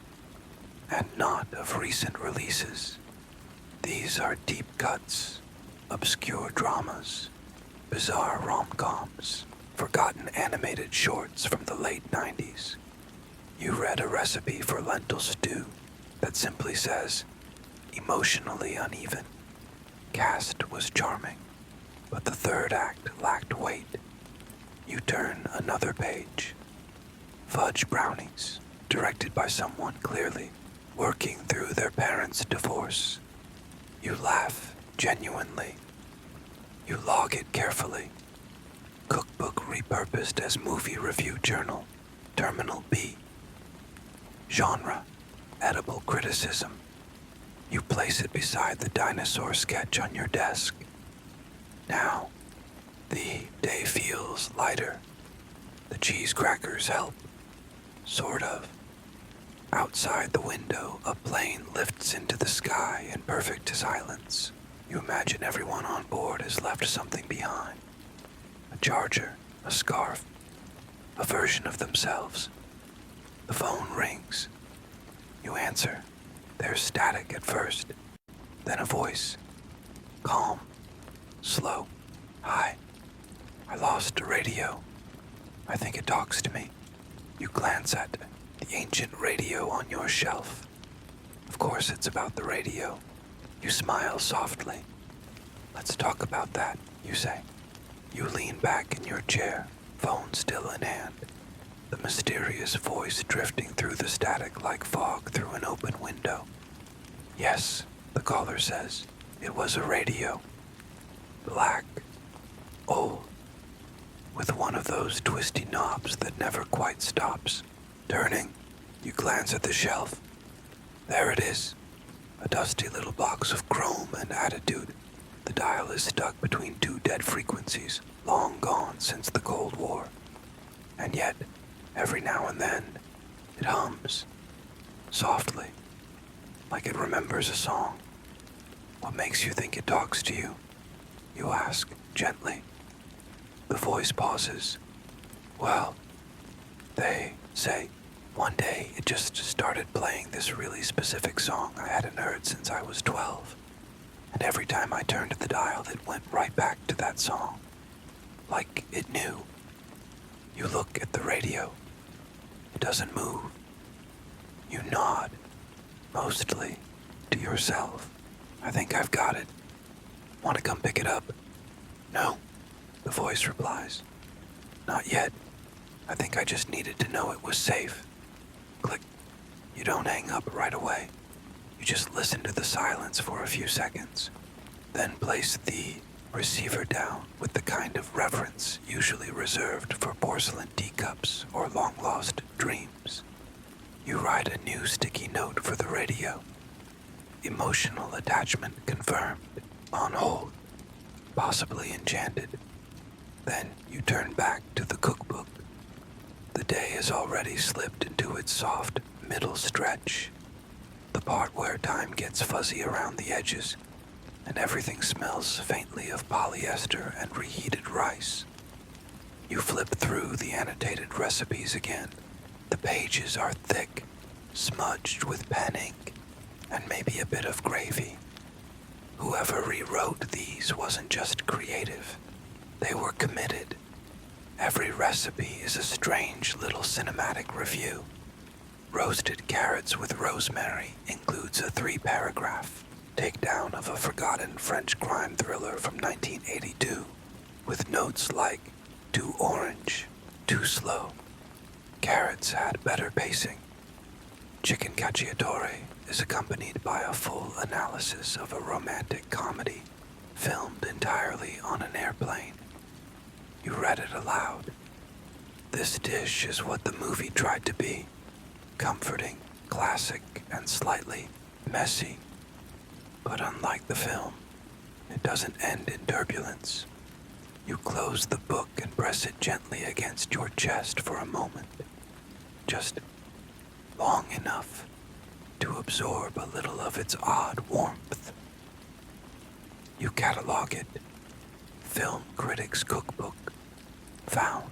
and not of recent releases. These are deep cuts, obscure dramas, bizarre rom-coms, forgotten animated shorts from the late 90s. You read a recipe for lentil stew that simply says, emotionally uneven. Cast was charming, but the third act lacked weight. You turn another page. Fudge brownies, directed by someone clearly working through their parents' divorce. You laugh genuinely. You log it carefully. Cookbook repurposed as movie review journal, Terminal B. Genre, edible criticism. You place it beside the dinosaur sketch on your desk. Now, the day feels lighter. The cheese crackers help. Sort of. Outside the window, a plane lifts into the sky in perfect silence. You imagine everyone on board has left something behind. A charger, a scarf, a version of themselves. The phone rings. You answer. There's static at first, then a voice. Calm, slow. Hi. I lost a radio. I think it talks to me. You glance at the ancient radio on your shelf. Of course it's about the radio. You smile softly. Let's talk about that, you say. You lean back in your chair, phone still in hand. The mysterious voice drifting through the static like fog through an open window. Yes, the caller says. It was a radio. Black. Old. With one of those twisty knobs that never quite stops. Turning, you glance at the shelf. There it is. A dusty little box of chrome and attitude. The dial is stuck between two dead frequencies, long gone since the Cold War. And yet, every now and then, it hums. Softly. Like it remembers a song. What makes you think it talks to you? You ask, gently. The voice pauses. Well, they say, one day it just started playing this really specific song I hadn't heard since I was 12. And every time I turned the dial, it went right back to that song. Like it knew. You look at the radio. It doesn't move. You nod, mostly to yourself. I think I've got it. Want to come pick it up? No, the voice replies. Not yet. I think I just needed to know it was safe. Click. You don't hang up right away. You just listen to the silence for a few seconds, then place the receiver down with the kind of reverence usually reserved for porcelain teacups or long-lost dreams. You write a new sticky note for the radio. Emotional attachment confirmed, on hold, possibly enchanted. Then you turn back to the cookbook. The day has already slipped into its soft middle stretch, the part where time gets fuzzy around the edges. and everything smells faintly of polyester and reheated rice. You flip through the annotated recipes again. The pages are thick, smudged with pen ink, and maybe a bit of gravy. Whoever rewrote these wasn't just creative, they were committed. Every recipe is a strange little cinematic review. Roasted carrots with rosemary includes a 3-paragraph takedown of a forgotten French crime thriller from 1982, with notes like, too orange, too slow. Carrots had better pacing. Chicken cacciatore is accompanied by a full analysis of a romantic comedy filmed entirely on an airplane. You read it aloud. This dish is what the movie tried to be. Comforting, classic, and slightly messy. But unlike the film, it doesn't end in turbulence. You close the book and press it gently against your chest for a moment. Just long enough to absorb a little of its odd warmth. You catalog it. Film Critic's Cookbook. Found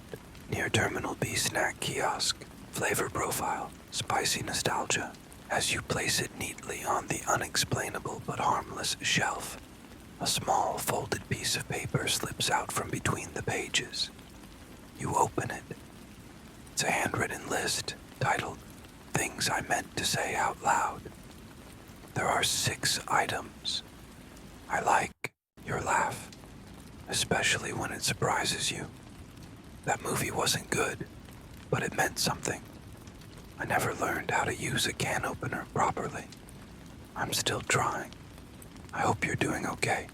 near Terminal B snack kiosk. Flavor profile. Spicy nostalgia. As you place it neatly on the unexplainable but harmless shelf, a small folded piece of paper slips out from between the pages. You open it. It's a handwritten list titled Things I Meant to Say Out Loud. There are 6 items. I like your laugh, especially when it surprises you. That movie wasn't good, but it meant something. I never learned how to use a can opener properly. I'm still trying. I hope you're doing okay.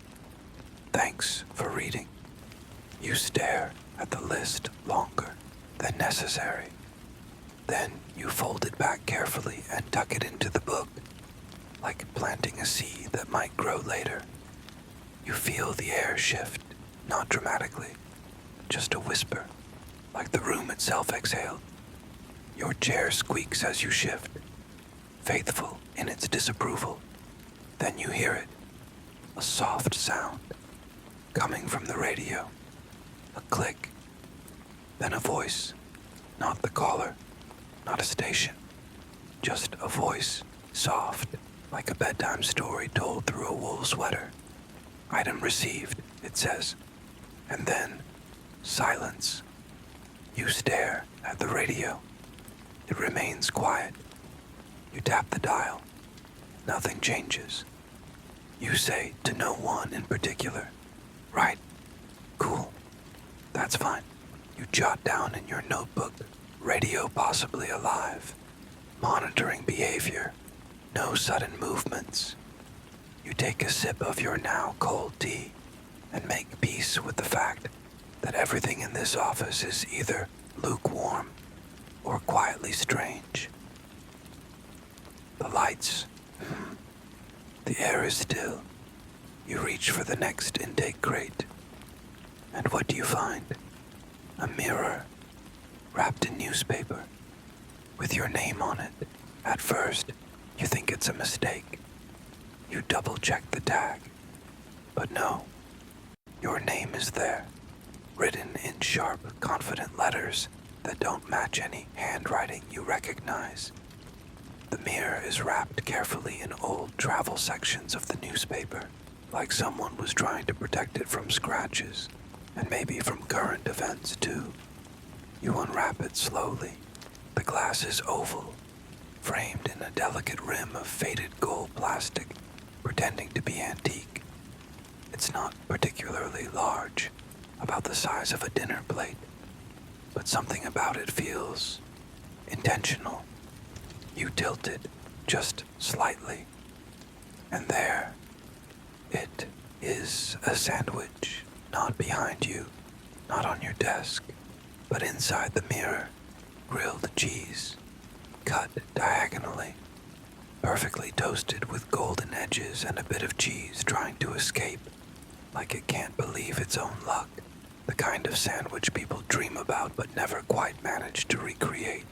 Thanks for reading. You stare at the list longer than necessary. Then you fold it back carefully and tuck it into the book, like planting a seed that might grow later. You feel the air shift, not dramatically, just a whisper, like the room itself exhaled. Your chair squeaks as you shift, faithful in its disapproval. Then you hear it, a soft sound, coming from the radio. A click, then a voice, not the caller, not a station, just a voice, soft, like a bedtime story told through a wool sweater. Item received, it says, and then silence. You stare at the radio. It remains quiet. You tap the dial. Nothing changes. You say to no one in particular, right, cool, that's fine. You jot down in your notebook, radio possibly alive, monitoring behavior, no sudden movements. You take a sip of your now cold tea and make peace with the fact that everything in this office is either lukewarm or quietly strange. The lights, the air is still. You reach for the next intake crate. And what do you find? A mirror, wrapped in newspaper, with your name on it. At first, you think it's a mistake. You double-check the tag. But no, your name is there, written in sharp, confident letters that don't match any handwriting you recognize. The mirror is wrapped carefully in old travel sections of the newspaper, like someone was trying to protect it from scratches, and maybe from current events too. You unwrap it slowly. The glass is oval, framed in a delicate rim of faded gold plastic, pretending to be antique. It's not particularly large, about the size of a dinner plate, but something about it feels intentional. You tilt it just slightly, and there it is, a sandwich, not behind you, not on your desk, but inside the mirror. Grilled cheese, cut diagonally, perfectly toasted with golden edges and a bit of cheese trying to escape, like it can't believe its own luck. The kind of sandwich people dream about but never quite manage to recreate.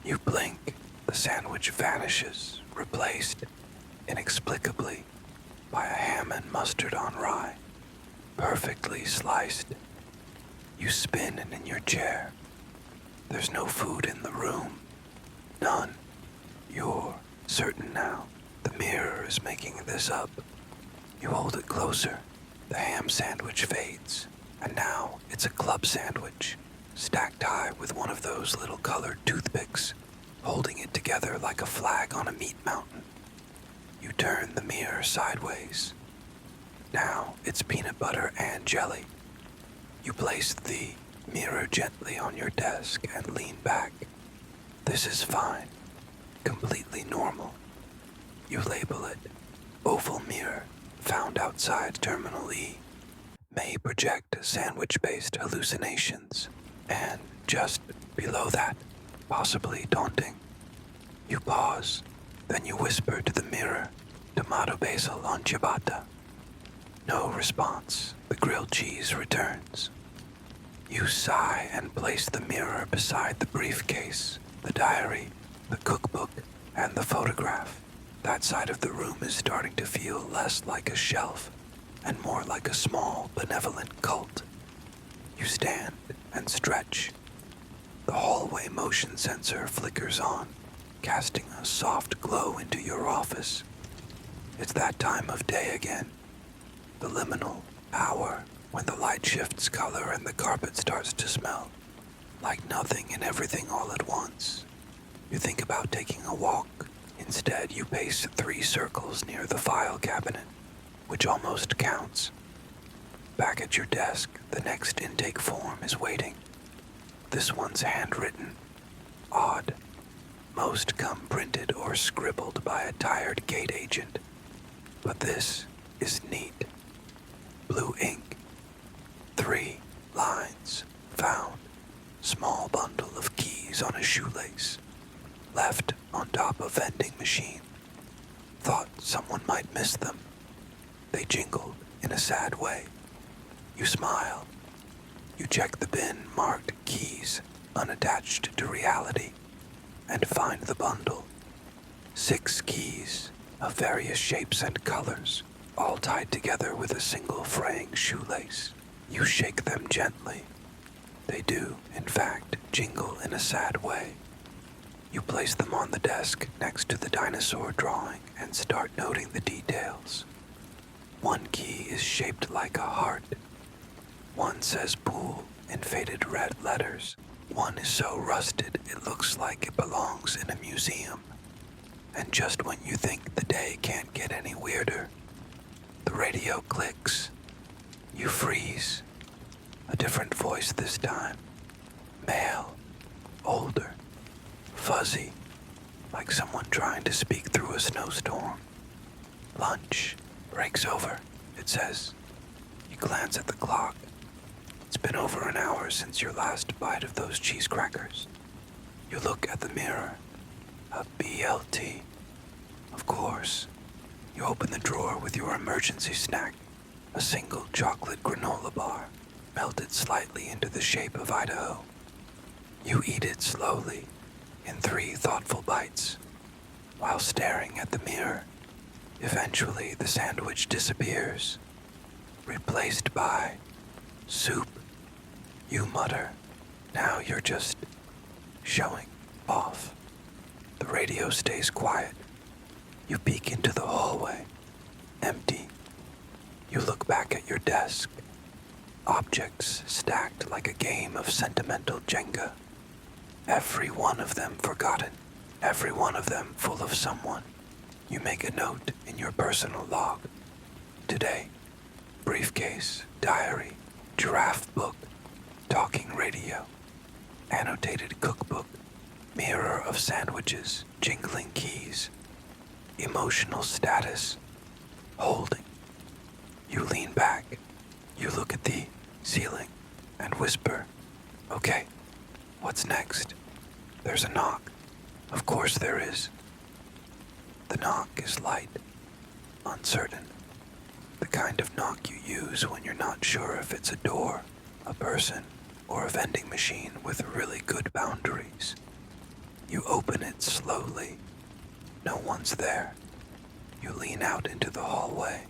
You blink, the sandwich vanishes, replaced, inexplicably, by a ham and mustard on rye, perfectly sliced. You spin in your chair. There's no food in the room. None. You're certain now. The mirror is making this up. You hold it closer. The ham sandwich fades, and now it's a club sandwich, stacked high with one of those little colored toothpicks, holding it together like a flag on a meat mountain. You turn the mirror sideways. Now it's peanut butter and jelly. You place the mirror gently on your desk and lean back. This is fine, completely normal. You label it oval mirror, found outside Terminal E, may project sandwich-based hallucinations, and just below that, possibly daunting. You pause, then you whisper to the mirror, tomato basil on ciabatta. No response. The grilled cheese returns. You sigh and place the mirror beside the briefcase, the diary, the cookbook, and the photograph. That side of the room is starting to feel less like a shelf and more like a small, benevolent cult. You stand and stretch. The hallway motion sensor flickers on, casting a soft glow into your office. It's that time of day again. The liminal hour when the light shifts color and the carpet starts to smell like nothing and everything all at once. You think about taking a walk. Instead, you pace 3 circles near the file cabinet, which almost counts. Back at your desk, the next intake form is waiting. This one's handwritten. Odd. Most come printed or scribbled by a tired gate agent. But this is neat. Blue ink. 3 lines. Found. Small bundle of keys on a shoelace. Left on top of vending machine. Thought someone might miss them. They jingled in a sad way. You smile. You check the bin marked keys, unattached to reality, and find the bundle. 6 keys of various shapes and colors, all tied together with a single fraying shoelace. You shake them gently. They do, in fact, jingle in a sad way. You place them on the desk next to the dinosaur drawing and start noting the details. 1 key is shaped like a heart. 1 says pool in faded red letters. 1 is so rusted it looks like it belongs in a museum. And just when you think the day can't get any weirder, the radio clicks. You freeze. A different voice this time. Male. Older. Fuzzy. Like someone trying to speak through a snowstorm. Lunch. Breaks over, it says. You glance at the clock. It's been over an hour since your last bite of those cheese crackers. You look at the mirror. A BLT. Of course. You open the drawer with your emergency snack. A single chocolate granola bar, melted slightly into the shape of Idaho. You eat it slowly, in 3 thoughtful bites, while staring at the mirror. Eventually, the sandwich disappears, replaced by soup. You mutter, now you're just showing off. The radio stays quiet. You peek into the hallway, empty. You look back at your desk, objects stacked like a game of sentimental Jenga. Every one of them forgotten, every one of them full of someone. You make a note in your personal log. Today, briefcase, diary, giraffe book, talking radio, annotated cookbook, mirror of sandwiches, jingling keys, emotional status, holding. You lean back, you look at the ceiling and whisper, okay, what's next? There's a knock. Of course there is. The knock is light, uncertain. The kind of knock you use when you're not sure if it's a door, a person, or a vending machine with really good boundaries. You open it slowly. No one's there. You lean out into the hallway.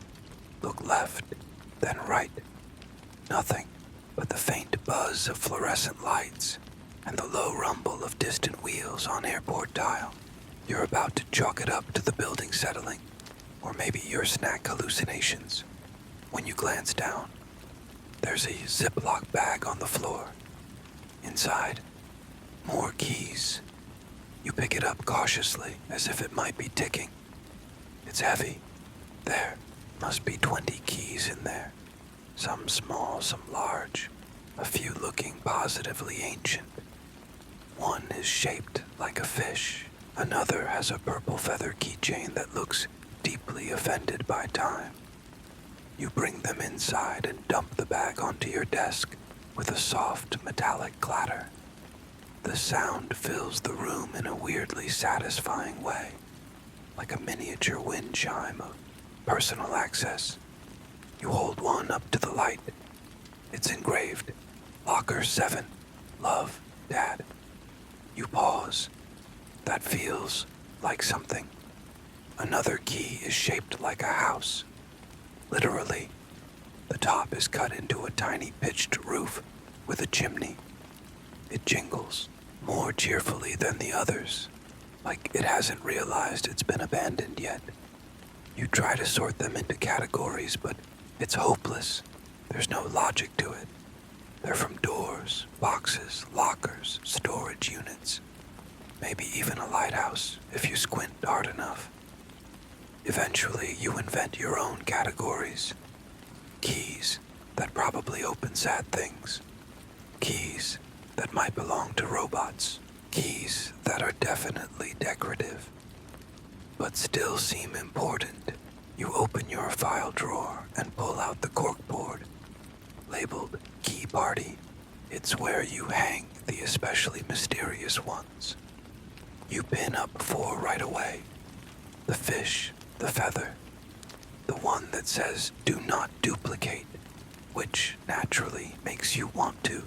Look left, then right. Nothing but the faint buzz of fluorescent lights and the low rumble of distant wheels on airport tile. You're about to chalk it up to the building settling, or maybe your snack hallucinations. When you glance down, there's a Ziploc bag on the floor. Inside, more keys. You pick it up cautiously, as if it might be ticking. It's heavy. There must be 20 keys in there. Some small, some large, a few looking positively ancient. One is shaped like a fish. Another has a purple feather keychain that looks deeply offended by time. You bring them inside and dump the bag onto your desk with a soft metallic clatter. The sound fills the room in a weirdly satisfying way, like a miniature wind chime of personal access. You hold one up to the light. It's engraved, Locker 7, Love, Dad. You pause. That feels like something. Another key is shaped like a house. Literally, the top is cut into a tiny pitched roof with a chimney. It jingles more cheerfully than the others, like it hasn't realized it's been abandoned yet. You try to sort them into categories, but it's hopeless. There's no logic to it. They're from doors, boxes, lockers, storage units, maybe even a lighthouse if you squint hard enough. Eventually, you invent your own categories. Keys that probably open sad things. Keys that might belong to robots. Keys that are definitely decorative, but still seem important. You open your file drawer and pull out the corkboard, labeled Key Party. It's where you hang the especially mysterious ones. You pin up 4 right away. The fish, the feather, the one that says do not duplicate, which naturally makes you want to,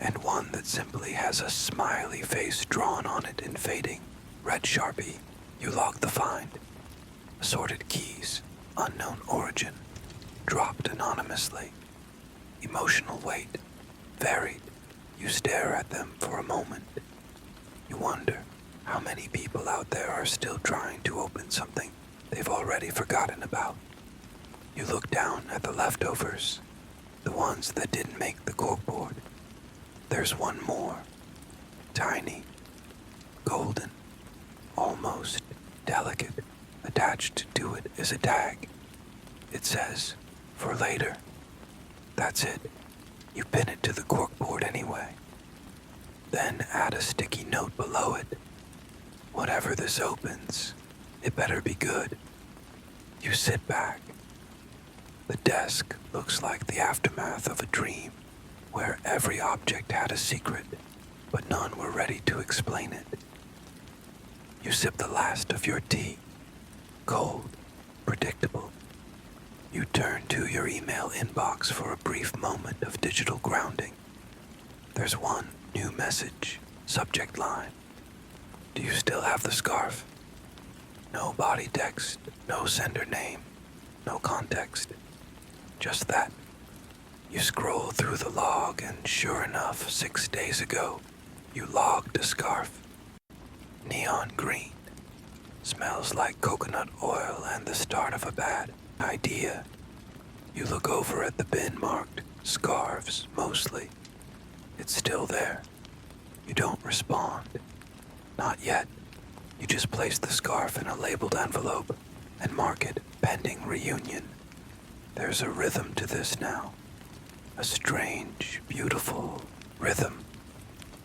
and one that simply has a smiley face drawn on it in fading red Sharpie. You log the find. Assorted keys, unknown origin, dropped anonymously. Emotional weight, varied. You stare at them for a moment. You wonder how many people out there are still trying to open something they've already forgotten about. You look down at the leftovers, the ones that didn't make the corkboard. There's one more, tiny, golden, almost delicate. Attached to it is a tag. It says, for later. That's it. You pin it to the corkboard anyway. Then add a sticky note below it. Whatever this opens, it better be good. You sit back. The desk looks like the aftermath of a dream, where every object had a secret, but none were ready to explain it. You sip the last of your tea. Cold, predictable. You turn to your email inbox for a brief moment of digital grounding. There's one new message, subject line. Do you still have the scarf? No body text, no sender name, no context. Just that. You scroll through the log and sure enough, 6 days ago, you logged a scarf. Neon green. Smells like coconut oil and the start of a bad idea. You look over at the bin marked scarves, mostly. It's still there. You don't respond. Not yet. You just place the scarf in a labeled envelope and mark it pending reunion. There's a rhythm to this now. A strange, beautiful rhythm.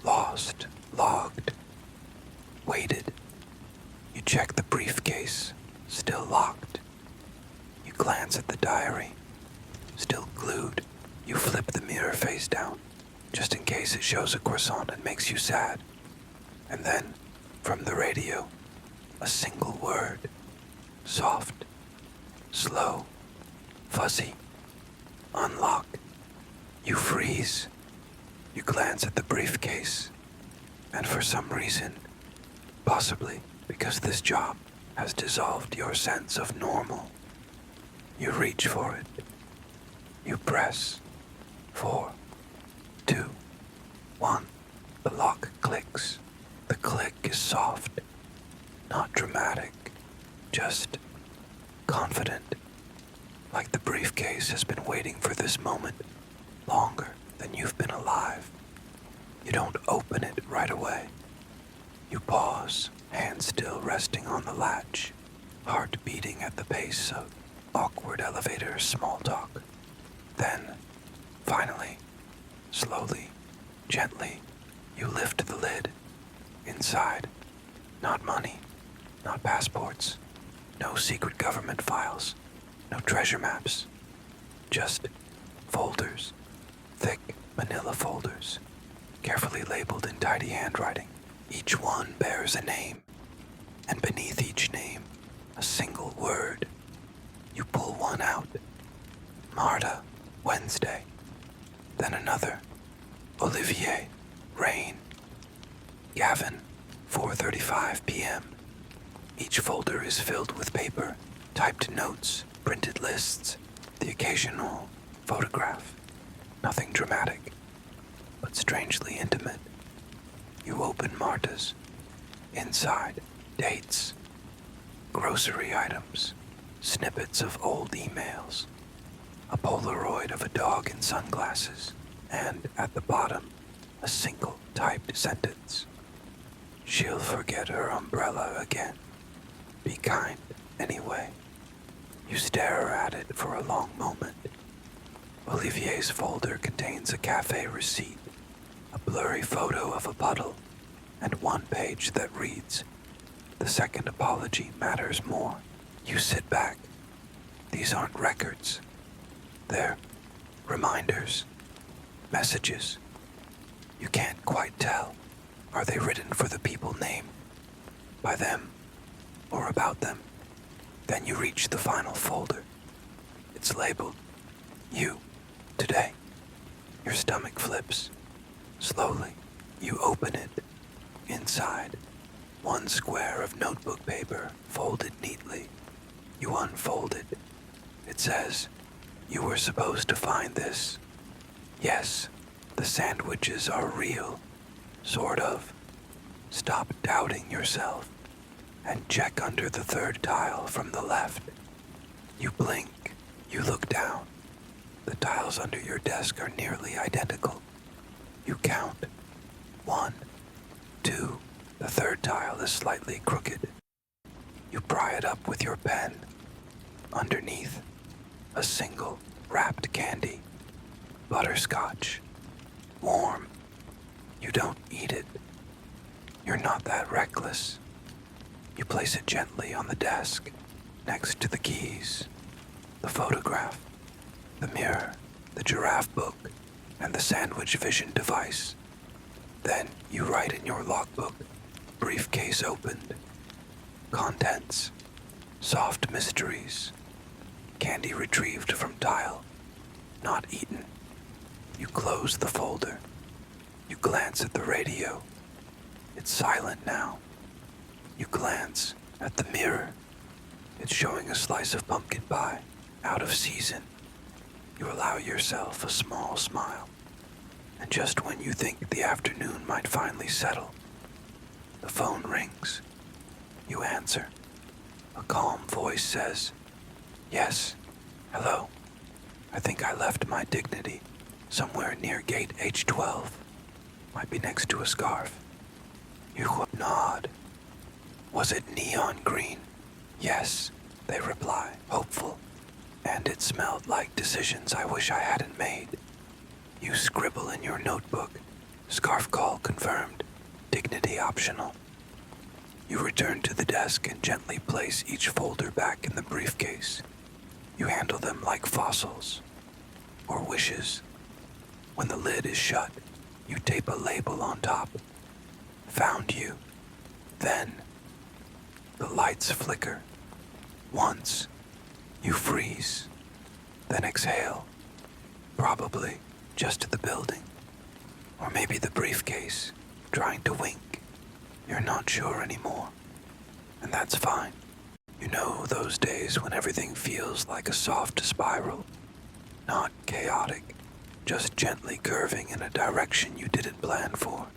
Lost, logged, waited. You check the briefcase, still locked. You glance at the diary, still glued. You flip the mirror face down, just in case it shows a croissant and makes you sad. And then, from the radio, a single word. Soft, slow, fuzzy, unlock. You freeze. You glance at the briefcase, and for some reason, possibly because this job has dissolved your sense of normal, You reach for it. You press. 4, 2, 1. The lock clicks. The click is soft, not dramatic, just confident. Like the briefcase has been waiting for this moment longer than you've been alive. You don't open it right away. You pause, hand still resting on the latch, heart beating at the pace of awkward elevator small talk. Then, finally, slowly, gently, you lift the lid. Inside, not money, not passports, no secret government files, no treasure maps, just folders, thick manila folders, carefully labeled in tidy handwriting. Each one bears a name, and beneath each name, a single word. You pull one out. Marta, Wednesday. Then another. Olivier, rain. Gavin, 4:35 p.m. Each folder is filled with paper, typed notes, printed lists, the occasional photograph. Nothing dramatic, but strangely intimate. You open Marta's. Inside, dates, grocery items, snippets of old emails, a Polaroid of a dog in sunglasses, and at the bottom, a single typed sentence. She'll forget her umbrella again. Be kind, anyway. You stare at it for a long moment. Olivier's folder contains a cafe receipt, a blurry photo of a puddle, and one page that reads, "The second apology matters more." You sit back. These aren't records. They're reminders, messages. You can't quite tell. Are they written for the people named? By them? Or about them? Then you reach the final folder. It's labeled, "You, today." Your stomach flips. Slowly, you open it. Inside, one square of notebook paper folded neatly. You unfold it. It says, "You were supposed to find this. Yes, the sandwiches are real. Sort of. Stop doubting yourself and check under the third tile from the left." You blink. You look down. The tiles under your desk are nearly identical. You count. 1, 2. The third tile is slightly crooked. You pry it up with your pen. Underneath, a single wrapped candy. Butterscotch. Warm. You don't eat it. You're not that reckless. You place it gently on the desk, next to the keys, the photograph, the mirror, the giraffe book, and the sandwich vision device. Then you write in your logbook, briefcase opened, contents, soft mysteries, candy retrieved from tile, not eaten. You close the folder. You glance at the radio. It's silent now. You glance at the mirror. It's showing a slice of pumpkin pie, out of season. You allow yourself a small smile. And just when you think the afternoon might finally settle, the phone rings. You answer. A calm voice says, "Yes, hello. I think I left my dignity somewhere near gate H12. Might be next to a scarf." You nod. "Was it neon green?" "Yes," they reply, hopeful. "And it smelled like decisions I wish I hadn't made." You scribble in your notebook, "Scarf call confirmed, dignity optional." You return to the desk and gently place each folder back in the briefcase. You handle them like fossils, or wishes. When the lid is shut, you tape a label on top. "Found you." Then, the lights flicker. Once, you freeze, then exhale. Probably just the building, or maybe the briefcase, trying to wink. You're not sure anymore, and that's fine. You know those days when everything feels like a soft spiral, not chaotic, just gently curving in a direction you didn't plan for,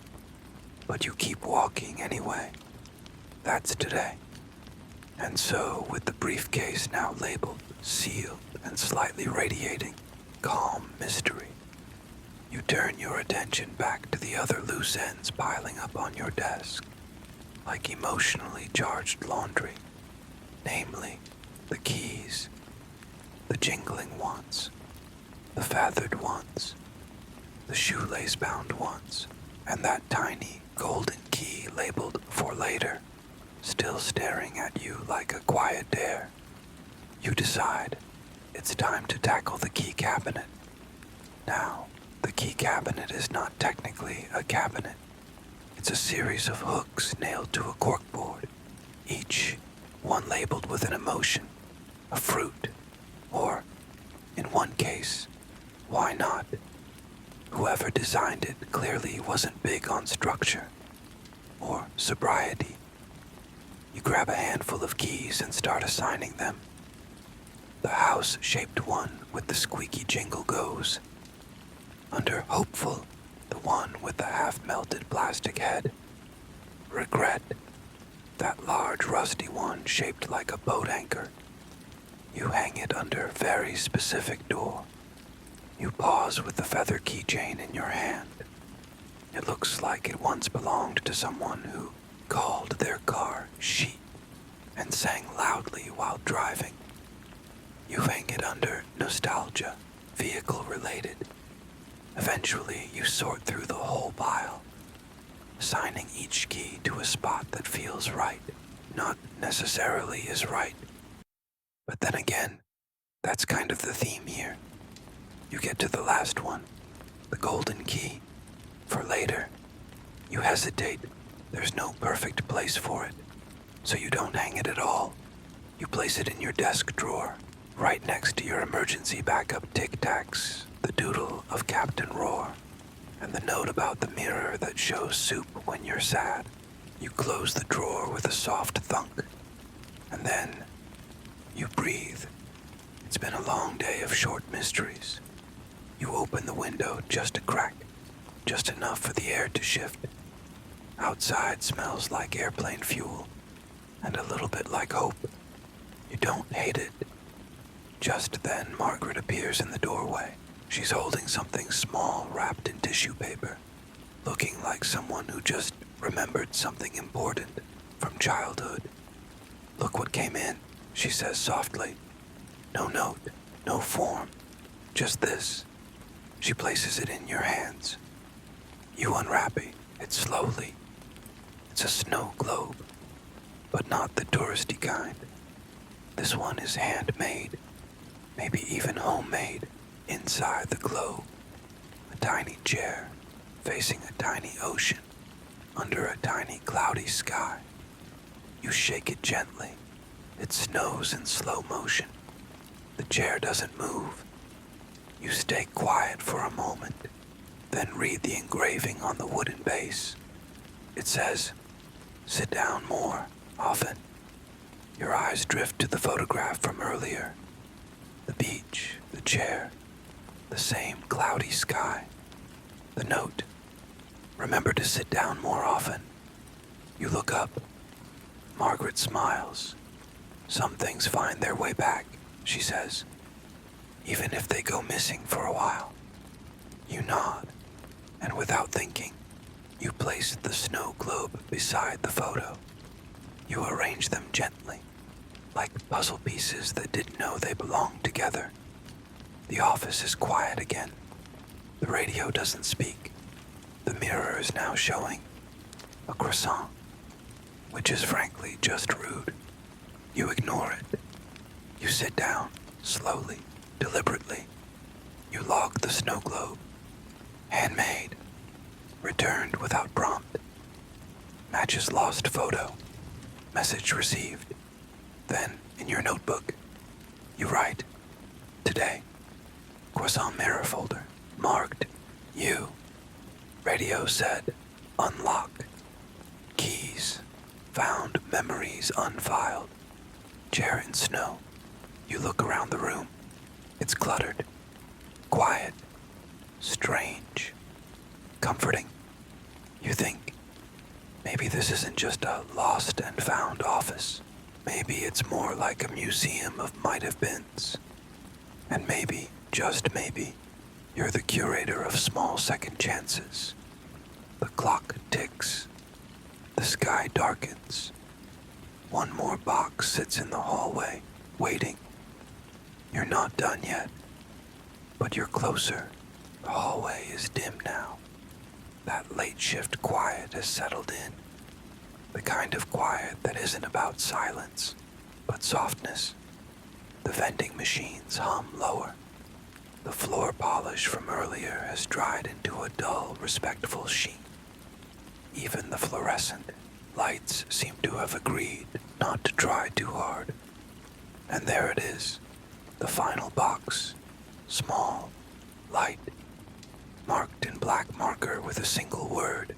but you keep walking anyway. That's today. And so, with the briefcase now labeled, sealed, and slightly radiating calm mystery, you turn your attention back to the other loose ends piling up on your desk, like emotionally charged laundry, namely, the keys, the jingling ones, the feathered ones, the shoelace-bound ones, and that tiny golden key labeled for later, still staring at you like a quiet dare. You decide it's time to tackle the key cabinet. Now, the key cabinet is not technically a cabinet. It's a series of hooks nailed to a corkboard, each one labeled with an emotion, a fruit, or, in one case, why not? Whoever designed it clearly wasn't big on structure or sobriety. You grab a handful of keys and start assigning them. The house-shaped one with the squeaky jingle goes. Under hopeful, the one with the half-melted plastic head. Regret, that large rusty one shaped like a boat anchor. You hang it under very specific door. You pause with the feather keychain in your hand. It looks like it once belonged to someone who called their car sheep and sang loudly while driving. You hang it under nostalgia, vehicle-related. Eventually, you sort through the whole pile, assigning each key to a spot that feels right, not necessarily is right. But then again, that's kind of the theme here. You get to the last one, the golden key, for later. You hesitate. There's no perfect place for it, so you don't hang it at all. You place it in your desk drawer, right next to your emergency backup tic-tacs, the doodle of Captain Roar, and the note about the mirror that shows soup when you're sad. You close the drawer with a soft thunk, and then you breathe. It's been a long day of short mysteries. You open the window just a crack, just enough for the air to shift. Outside smells like airplane fuel, and a little bit like hope. You don't hate it. Just then, Margaret appears in the doorway. She's holding something small wrapped in tissue paper, looking like someone who just remembered something important from childhood. "Look what came in," she says softly. "No note, no form, just this." She places it in your hands. You unwrap it slowly. It's a snow globe, but not the touristy kind. This one is handmade, maybe even homemade. Inside the globe, a tiny chair facing a tiny ocean under a tiny cloudy sky. You shake it gently. It snows in slow motion. The chair doesn't move. You stay quiet for a moment, then read the engraving on the wooden base. It says, "Sit down more, often." Your eyes drift to the photograph from earlier. The beach, the chair, the same cloudy sky. The note, "Remember to sit down more often." You look up. Margaret smiles. "Some things find their way back," she says, "even if they go missing for a while." You nod, and without thinking, you place the snow globe beside the photo. You arrange them gently, like puzzle pieces that didn't know they belonged together. The office is quiet again. The radio doesn't speak. The mirror is now showing a croissant, which is frankly just rude. You ignore it. You sit down, slowly, deliberately. You log the snow globe. Handmade. Returned without prompt. Matches lost photo. Message received. Then, in your notebook, you write, "Today, croissant mirror folder, marked, you. Radio said, unlock. Keys, found memories unfiled. chair in snow. You look around the room. It's cluttered, quiet, strange, comforting. You think, maybe this isn't just a lost and found office. Maybe it's more like a museum of might-have-beens. And maybe, just maybe, you're the curator of small second chances. The clock ticks. The sky darkens. One more box sits in the hallway, waiting. You're not done yet, but you're closer. The hallway is dim now. That late shift quiet has settled in. The kind of quiet that isn't about silence, but softness. The vending machines hum lower. The floor polish from earlier has dried into a dull, respectful sheen. Even the fluorescent lights seem to have agreed not to try too hard. And there it is, the final box, small, light, marked in black marker with a single word.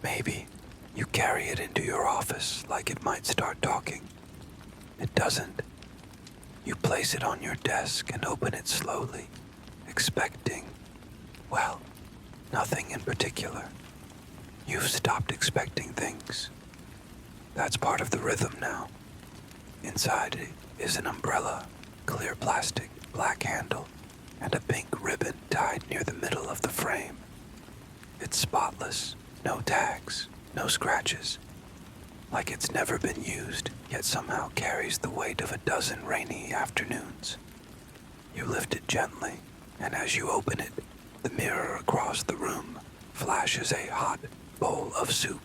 Maybe you carry it into your office like it might start talking. It doesn't. You place it on your desk and open it slowly, expecting, well, nothing in particular. You've stopped expecting things. That's part of the rhythm now. Inside it is an umbrella, clear plastic, black handle, and a pink ribbon tied near the middle of the frame. It's spotless, no tags, no scratches. Like it's never been used, yet somehow carries the weight of a dozen rainy afternoons. You lift it gently, and as you open it, the mirror across the room flashes a hot bowl of soup.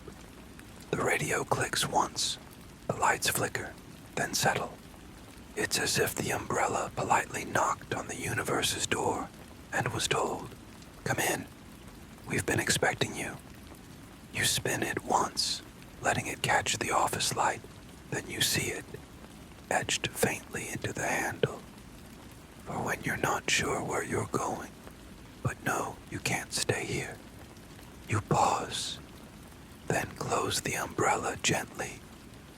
The radio clicks once, the lights flicker, then settle. It's as if the umbrella politely knocked on the universe's door and was told, "Come in, we've been expecting you." You spin it once, letting it catch the office light, then you see it, etched faintly into the handle. For when you're not sure where you're going, but know you can't stay here, you pause, then close the umbrella gently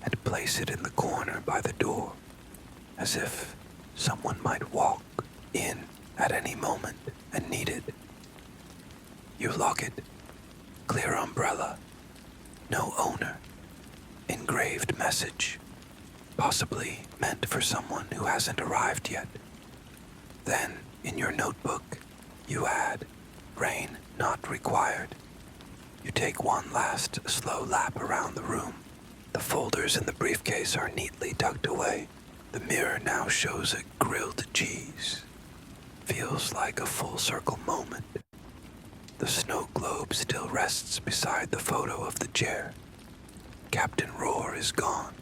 and place it in the corner by the door, as if someone might walk in at any moment and need it. You lock it, clear umbrella, no owner, engraved message, possibly meant for someone who hasn't arrived yet. Then, in your notebook, you add, "Rain not required." You take one last slow lap around the room. The folders in the briefcase are neatly tucked away. The mirror now shows a grilled cheese. Feels like a full circle moment. The snow globe still rests beside the photo of the chair. Captain Roar is gone,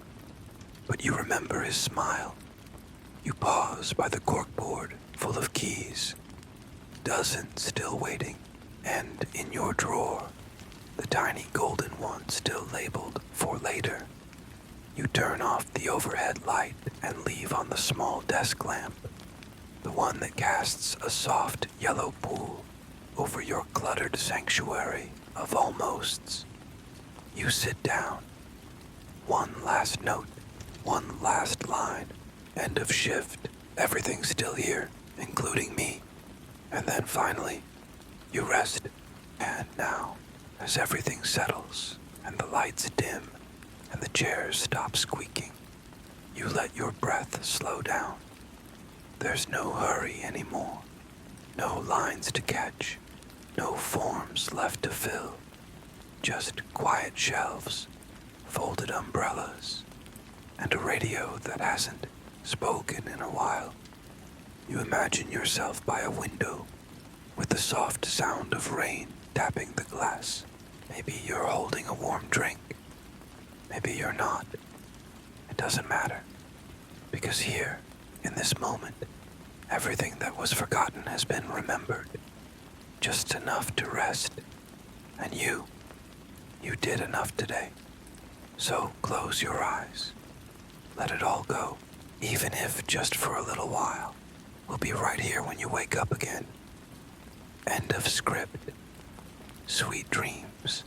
but you remember his smile. You pause by the corkboard full of keys, dozens still waiting, and in your drawer, the tiny golden one still labeled "for later." You turn off the overhead light and leave on the small desk lamp, the one that casts a soft yellow pool over your cluttered sanctuary of almosts. You sit down. One last note, one last line, end of shift, everything's still here, including me. And then finally, you rest. And now, as everything settles, and the lights dim, and the chairs stop squeaking, you let your breath slow down. There's no hurry anymore, no lines to catch, no forms left to fill, just quiet shelves, folded umbrellas, and a radio that hasn't spoken in a while. You imagine yourself by a window, with the soft sound of rain tapping the glass. Maybe you're holding a warm drink. Maybe you're not. It doesn't matter. Because here, in this moment, everything that was forgotten has been remembered. Just enough to rest. And you did enough today. So close your eyes. Let it all go, even if just for a little while. We'll be right here when you wake up again. End of script. Sweet dreams.